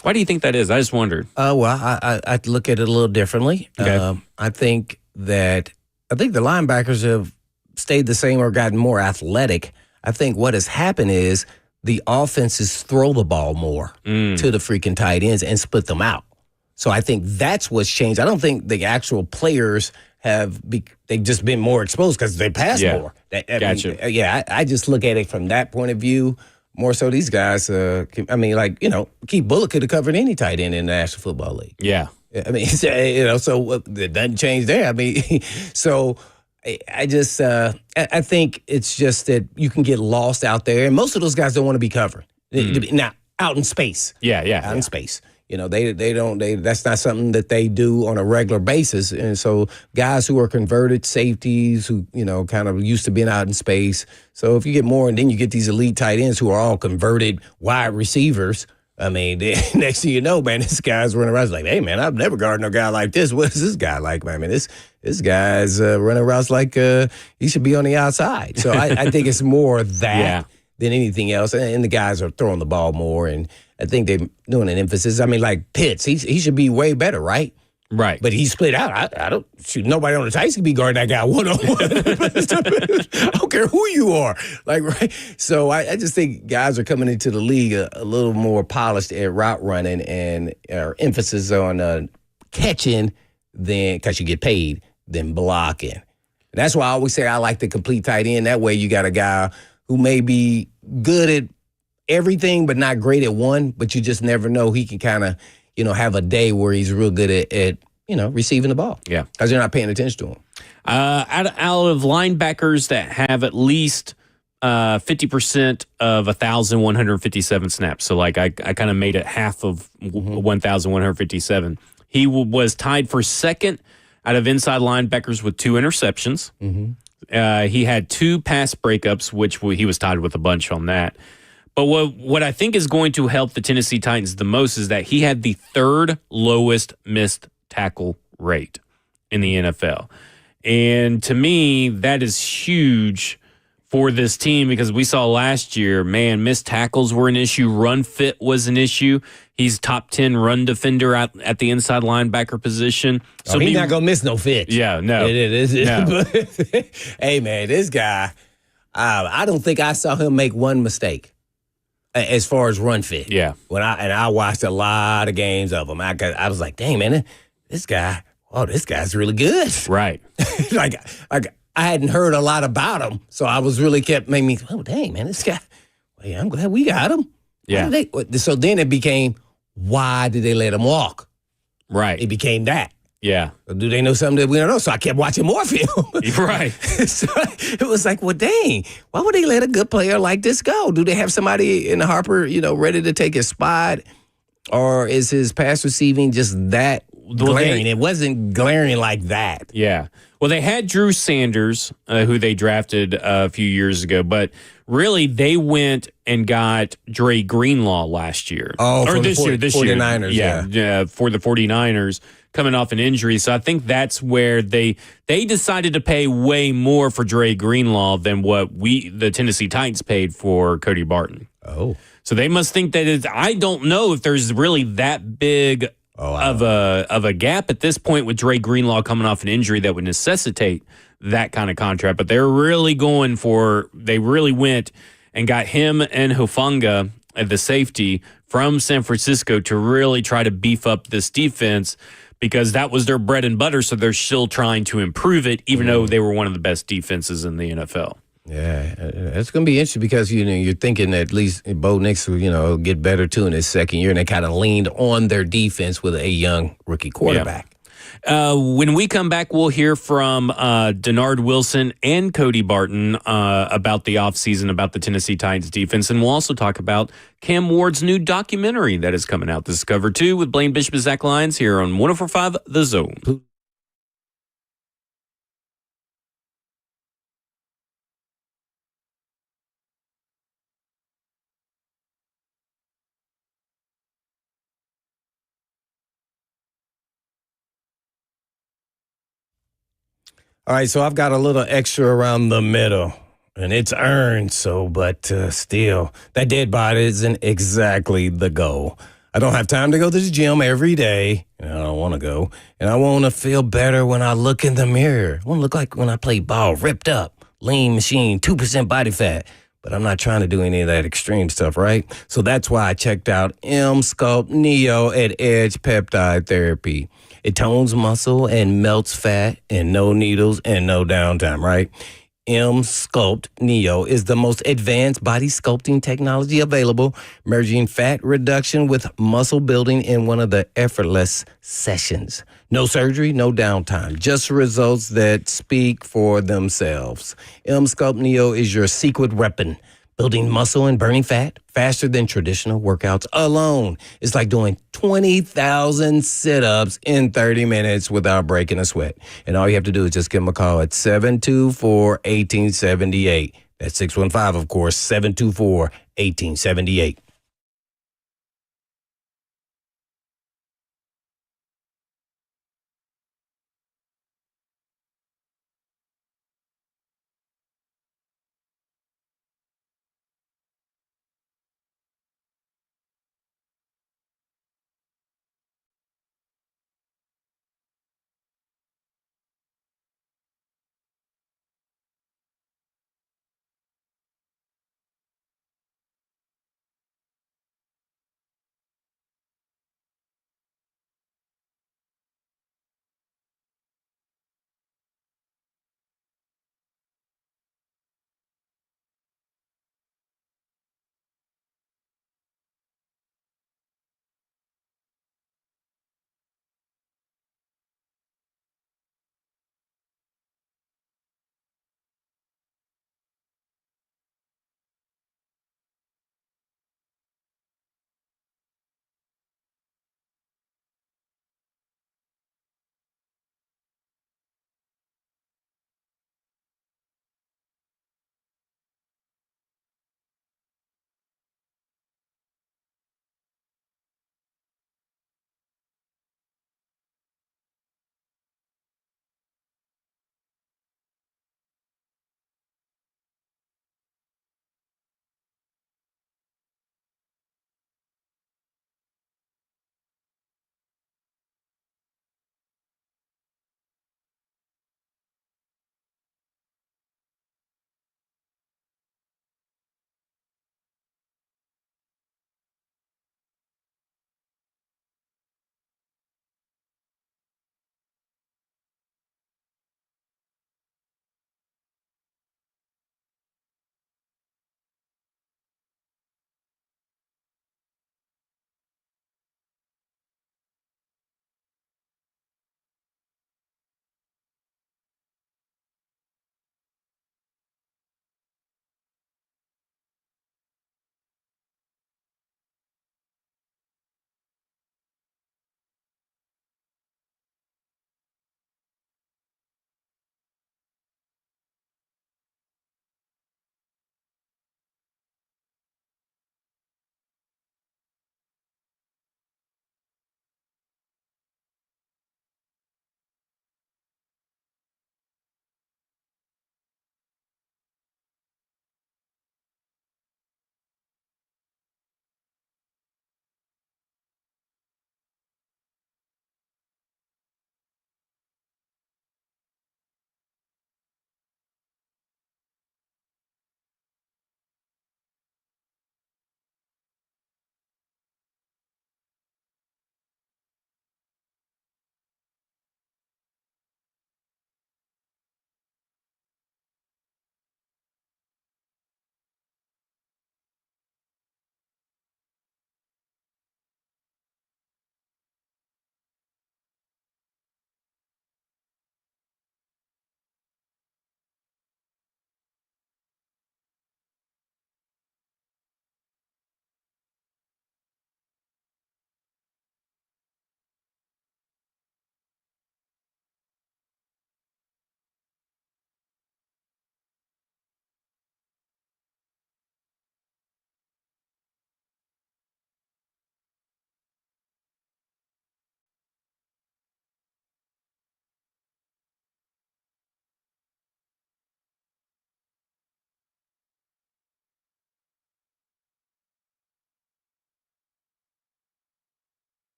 Why do you think that is? I just wondered. Well, I look at it a little differently. Okay. I think the linebackers have stayed the same or gotten more athletic. I think what has happened is the offenses throw the ball more to the freaking tight ends and split them out. So I think that's what's changed. I don't think the actual players they've just been more exposed because they pass more. Gotcha. I just look at it from that point of view. More so these guys, Keith Bullock could have covered any tight end in the National Football League. Yeah. I mean, so it doesn't change there. I mean, so I just I think it's just that you can get lost out there, and most of those guys don't want to be covered. Now, out in space. Yeah. Out in space. That's not something that they do on a regular basis. And so guys who are converted safeties who, kind of used to being out in space. So if you get more and then you get these elite tight ends who are all converted wide receivers, I mean, next thing you know, man, this guy's running around like, hey, man, I've never guarded no guy like this. What is this guy like, man? I mean, this guy's running around like he should be on the outside. So I think it's more that than anything else. And the guys are throwing the ball more, and I think they're doing an emphasis. I mean, like Pitts, he should be way better, right? Right. But he's split out. I don't shoot. Nobody on the Titans can be guarding that guy one-on-one. I don't care who you are. Like, right? So I just think guys are coming into the league a little more polished at route running and emphasis on catching because you get paid than blocking. And that's why I always say I like the complete tight end. That way you got a guy who may be good at everything but not great at one, but you just never know. He can kind of have a day where he's real good at receiving the ball. Yeah. Because they're not paying attention to him. Out of linebackers that have at least 50% of 1,157 snaps, so like I kind of made it half of 1,157. He was tied for second out of inside linebackers with 2 interceptions. He had 2 pass breakups, which he was tied with a bunch on that. But what I think is going to help the Tennessee Titans the most is that he had the 3rd lowest missed tackle rate in the NFL. And to me, that is huge for this team because we saw last year, man, missed tackles were an issue. Run fit was an issue. He's top 10 run defender at the inside linebacker position. So he's not going to miss no fit. Yeah, no. It is. No. Hey, man, this guy, I don't think I saw him make one mistake. As far as run fit. Yeah. I watched a lot of games of him. I was like, dang, man, this guy's really good. Right. like I hadn't heard a lot about him, so I was really making me, oh, dang, man, this guy, well, I'm glad we got him. Yeah. So then it became, why did they let him walk? Right. It became that. Yeah. Do they know something that we don't know? So I kept watching more film. Right. So it was like, well, dang, why would they let a good player like this go? Do they have somebody in Harper, ready to take his spot? Or is his pass receiving just that glaring? It wasn't glaring like that. Yeah. Well, they had Drew Sanders, who they drafted a few years ago, but really they went and got Dre Greenlaw last year. Oh, or this year. 49ers, yeah, for the 49ers. Coming off an injury. So I think that's where they decided to pay way more for Dre Greenlaw than what the Tennessee Titans paid for Cody Barton. Oh. So they must think that I don't know if there's really that big of a gap at this point with Dre Greenlaw coming off an injury that would necessitate that kind of contract. But they really went and got him and Hufanga at the safety from San Francisco to really try to beef up this defense, because that was their bread and butter, so they're still trying to improve it, even though they were one of the best defenses in the NFL. Yeah, it's going to be interesting because, you're thinking that at least Bo Nix will, get better, too, in his second year, and they kind of leaned on their defense with a young rookie quarterback. When we come back, we'll hear from Denard Wilson and Cody Barton about the offseason, about the Tennessee Titans defense, and we'll also talk about Cam Ward's new documentary that is coming out. This is Cover 2 with Blaine Bishop and Zach Lyons here on 104.5 The Zone. All right, so I've got a little extra around the middle, and it's earned, but still, that dead body isn't exactly the goal. I don't have time to go to the gym every day, and I don't want to go, and I want to feel better when I look in the mirror. I want to look like when I play ball, ripped up, lean machine, 2% body fat, but I'm not trying to do any of that extreme stuff, right? So that's why I checked out M-Sculpt Neo at Edge Peptide Therapy. It tones muscle and melts fat, and no needles and no downtime, right? M-Sculpt Neo is the most advanced body sculpting technology available, merging fat reduction with muscle building in one of the effortless sessions. No surgery, no downtime, just results that speak for themselves. M-Sculpt Neo is your secret weapon. Building muscle and burning fat faster than traditional workouts alone. It's like doing 20,000 sit-ups in 30 minutes without breaking a sweat. And all you have to do is just give them a call at 724-1878. That's 615, of course, 724-1878.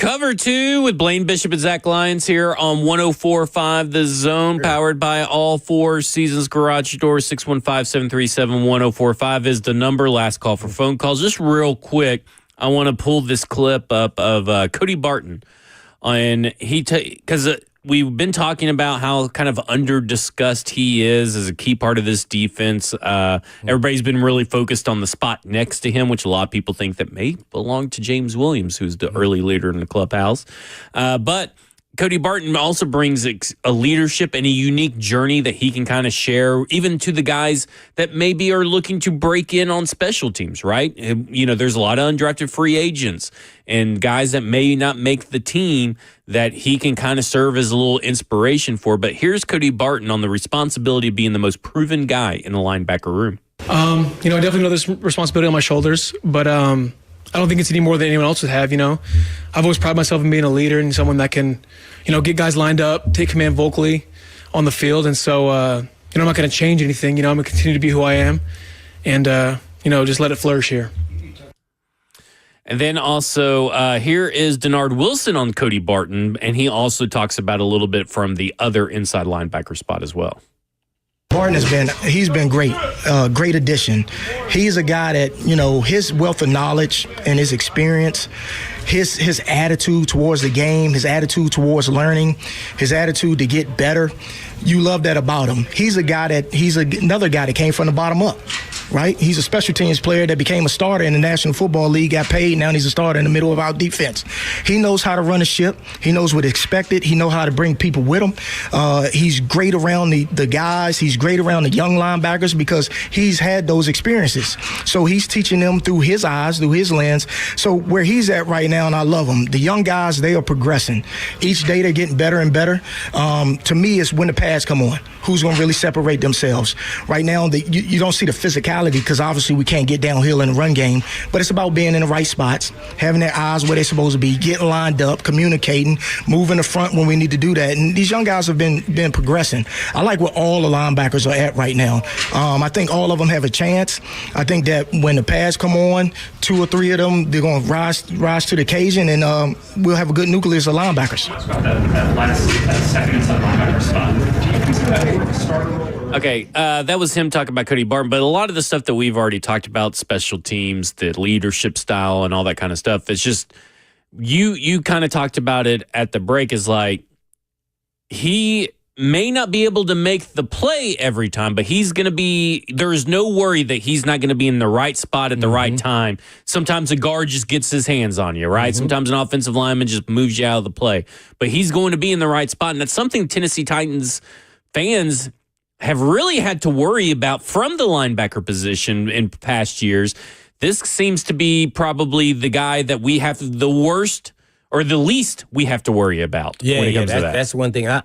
Cover 2 with Blaine Bishop and Zach Lyons here on 104.5 The Zone, powered by all four seasons garage doors. 615-737-1045 is the number. Last call for phone calls. Just real quick, I want to pull this clip up of Cody Barton. And because we've been talking about how kind of under-discussed he is as a key part of this defense. Everybody's been really focused on the spot next to him, which a lot of people think that may belong to James Williams, who's the early leader in the clubhouse. But Cody Barton also brings a leadership and a unique journey that he can kind of share even to the guys that maybe are looking to break in on special teams, right? You know, there's a lot of undrafted free agents and guys that may not make the team that he can kind of serve as a little inspiration for. But here's Cody Barton on the responsibility of being the most proven guy in the linebacker room. I definitely know there's responsibility on my shoulders, but I don't think it's any more than anyone else would have, I've always prided myself in being a leader and someone that can, get guys lined up, take command vocally on the field. And so, I'm not going to change anything. I'm going to continue to be who I am and, just let it flourish here. And then also, here is Denard Wilson on Cody Barton, and he also talks about a little bit from the other inside linebacker spot as well. Barton he's been great, great addition. He's a guy that, his wealth of knowledge and his experience, his attitude towards the game, his attitude towards learning, his attitude to get better. You love that about him. He's another guy that came from the bottom up, right? He's a special teams player that became a starter in the National Football League, got paid, now he's a starter in the middle of our defense. He knows how to run a ship. He knows what's expected. He knows how to bring people with him. He's great around the guys. He's great around the young linebackers because he's had those experiences. So he's teaching them through his eyes, through his lens. So where he's at right now, and I love him, the young guys, they are progressing. Each day they're getting better and better. To me, it's when the pads come on. Who's going to really separate themselves? Right now, you don't see the physicality because obviously we can't get downhill in the run game, but it's about being in the right spots, having their eyes where they're supposed to be, getting lined up, communicating, moving the front when we need to do that. And these young guys have been progressing. I like where all the linebackers are at right now. I think all of them have a chance. I think that when the pads come on, 2 or 3 of them, they're going to rise to the occasion, and we'll have a good nucleus of linebackers. That last second inside linebacker spot. Do you consider that more of a starter role? Okay, that was him talking about Cody Barton, but a lot of the stuff that we've already talked about, special teams, the leadership style, and all that kind of stuff, it's just, you kind of talked about it at the break, is like, he may not be able to make the play every time, but there's no worry that he's not going to be in the right spot at the right time. Sometimes a guard just gets his hands on you, right? Sometimes an offensive lineman just moves you out of the play, but he's going to be in the right spot. And that's something Tennessee Titans fans have really had to worry about from the linebacker position in past years. This seems to be probably the guy that we have the worst or the least we have to worry about when it comes to that. That's one thing. I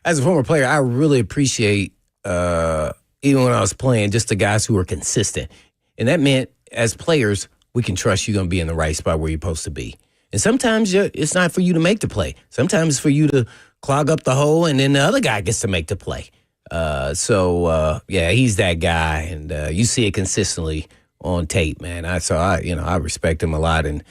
as a former player, I really appreciate, even when I was playing, just the guys who are consistent. And that meant, as players, we can trust you're going to be in the right spot where you're supposed to be. And sometimes it's not for you to make the play. Sometimes it's for you to clog up the hole, and then the other guy gets to make the play. He's that guy, and you see it consistently on tape, man. I respect him a lot, and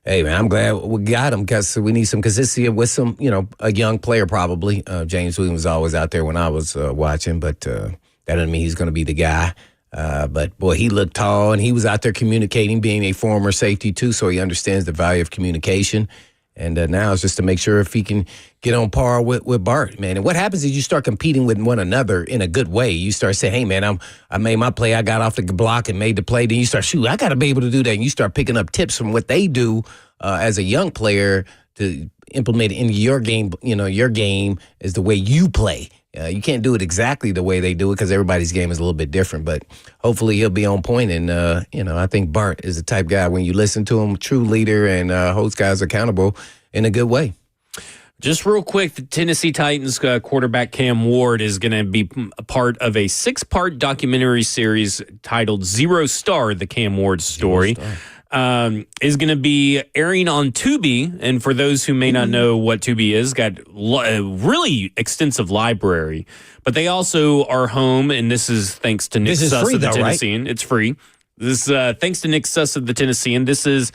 hey, man, I'm glad we got him because we need some consistency with some, a young player probably. James Williams was always out there when I was watching, but that doesn't mean he's going to be the guy. But, boy, he looked tall, and he was out there communicating, being a former safety, too, so he understands the value of communication. And now it's just to make sure if he can get on par with Bart, man. And what happens is you start competing with one another in a good way. You start saying, hey, man, I made my play. I got off the block and made the play. Then you start, shoot, I got to be able to do that. And you start picking up tips from what they do as a young player to implement it into your game. Your game is the way you play. You can't do it exactly the way they do it because everybody's game is a little bit different. But hopefully he'll be on point. And, I think Bart is the type guy, when you listen to him, true leader and holds guys accountable in a good way. Just real quick, the Tennessee Titans quarterback Cam Ward is going to be a part of a 6-part documentary series titled Zero Star, the Cam Ward story. Is going to be airing on Tubi. And for those who may not know what Tubi is, got a really extensive library. But they also are home, and this is thanks to Nick Suss of the Tennessean. Right? It's free. This thanks to Nick Suss of the Tennessean. This is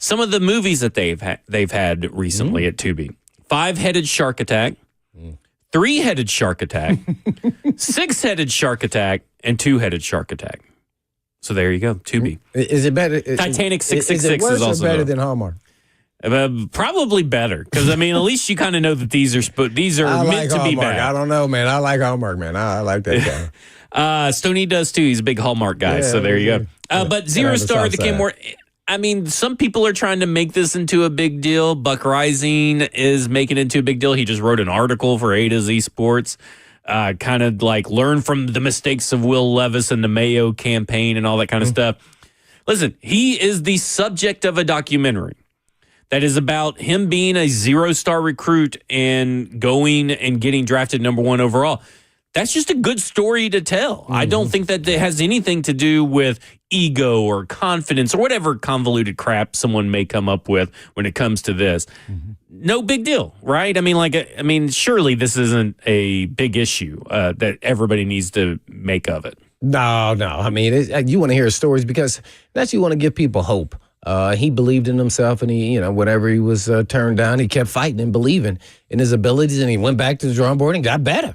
some of the movies that they've had recently at Tubi. 5-headed shark attack, 3-headed shark attack, 6-headed shark attack, and 2-headed shark attack. So there you go, Tubi. Is it better? Titanic 666 is it worse is also or better there. than Hallmark? Probably better, because I mean, at least you kind of know that these are I meant like to be Hallmark. bad. I don't know, man. I like Hallmark, man. I like that guy. Stoney does too. He's a big Hallmark guy. Yeah, so there you go. But Zero the Star South became Side. more. I mean, some people are trying to make this into a big deal. Buck Rising is making it into a big deal. He just wrote an article for A to Z Sports, kind of like learn from the mistakes of Will Levis and the Mayo campaign and all that kind of stuff. Listen, he is the subject of a documentary that is about him being a 0-star recruit and going and getting drafted number 1 overall. That's just a good story to tell. I don't think that it has anything to do with ego or confidence or whatever convoluted crap someone may come up with when it comes to this. No big deal, right? I mean, surely this isn't a big issue that everybody needs to make of it. No. I mean, you want to hear stories because that's you want to give people hope. He believed in himself, and he, whatever he was turned down, he kept fighting and believing in his abilities, and he went back to the drawing board and got better.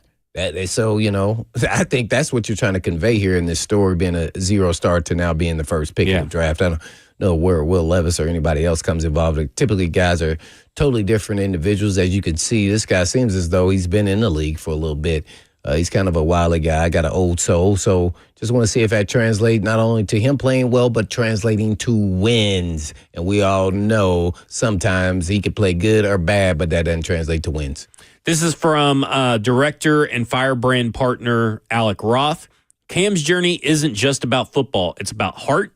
So, I think that's what you're trying to convey here in this story, being a 0-star to now being the first pick in the draft. I don't know where Will Levis or anybody else comes involved. Typically, guys are totally different individuals. As you can see, this guy seems as though he's been in the league for a little bit. He's kind of a wily guy, got an old soul. So just want to see if that translates not only to him playing well, but translating to wins. And we all know sometimes he could play good or bad, but that doesn't translate to wins. This is from director and Firebrand partner Alec Roth. Cam's journey isn't just about football. It's about heart,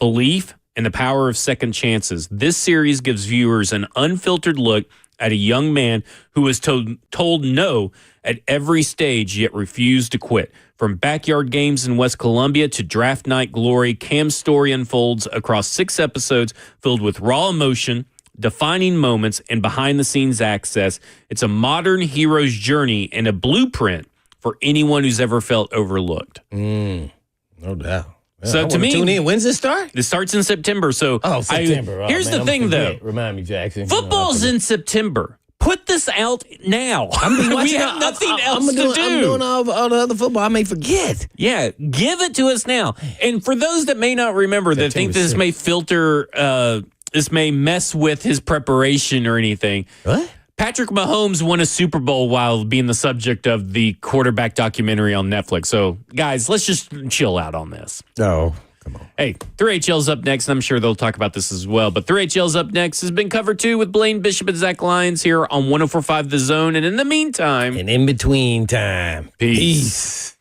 belief, and the power of second chances. This series gives viewers an unfiltered look at a young man who was told no at every stage, yet refused to quit. From backyard games in West Columbia to draft night glory, Cam's story unfolds across 6 episodes filled with raw emotion, defining moments, and behind-the-scenes access. It's a modern hero's journey and a blueprint for anyone who's ever felt overlooked. No doubt. Yeah, So to me, tune in. When's it start? It starts in September. So September. Here's the thing, though. Remind me, Jackson. Football's in September. Put this out now. We have nothing else to do. I'm doing all the other football. I may forget. Yeah, give it to us now. And for those that may not remember, that think this may this may mess with his preparation or anything. What? Patrick Mahomes won a Super Bowl while being the subject of the quarterback documentary on Netflix. So, guys, let's just chill out on this. No, come on. Hey, 3HL's up next, and I'm sure they'll talk about this as well. But 3HL's up next has been covered too with Blaine Bishop and Zach Lyons here on 104.5 The Zone. And in the meantime, And in between time. peace.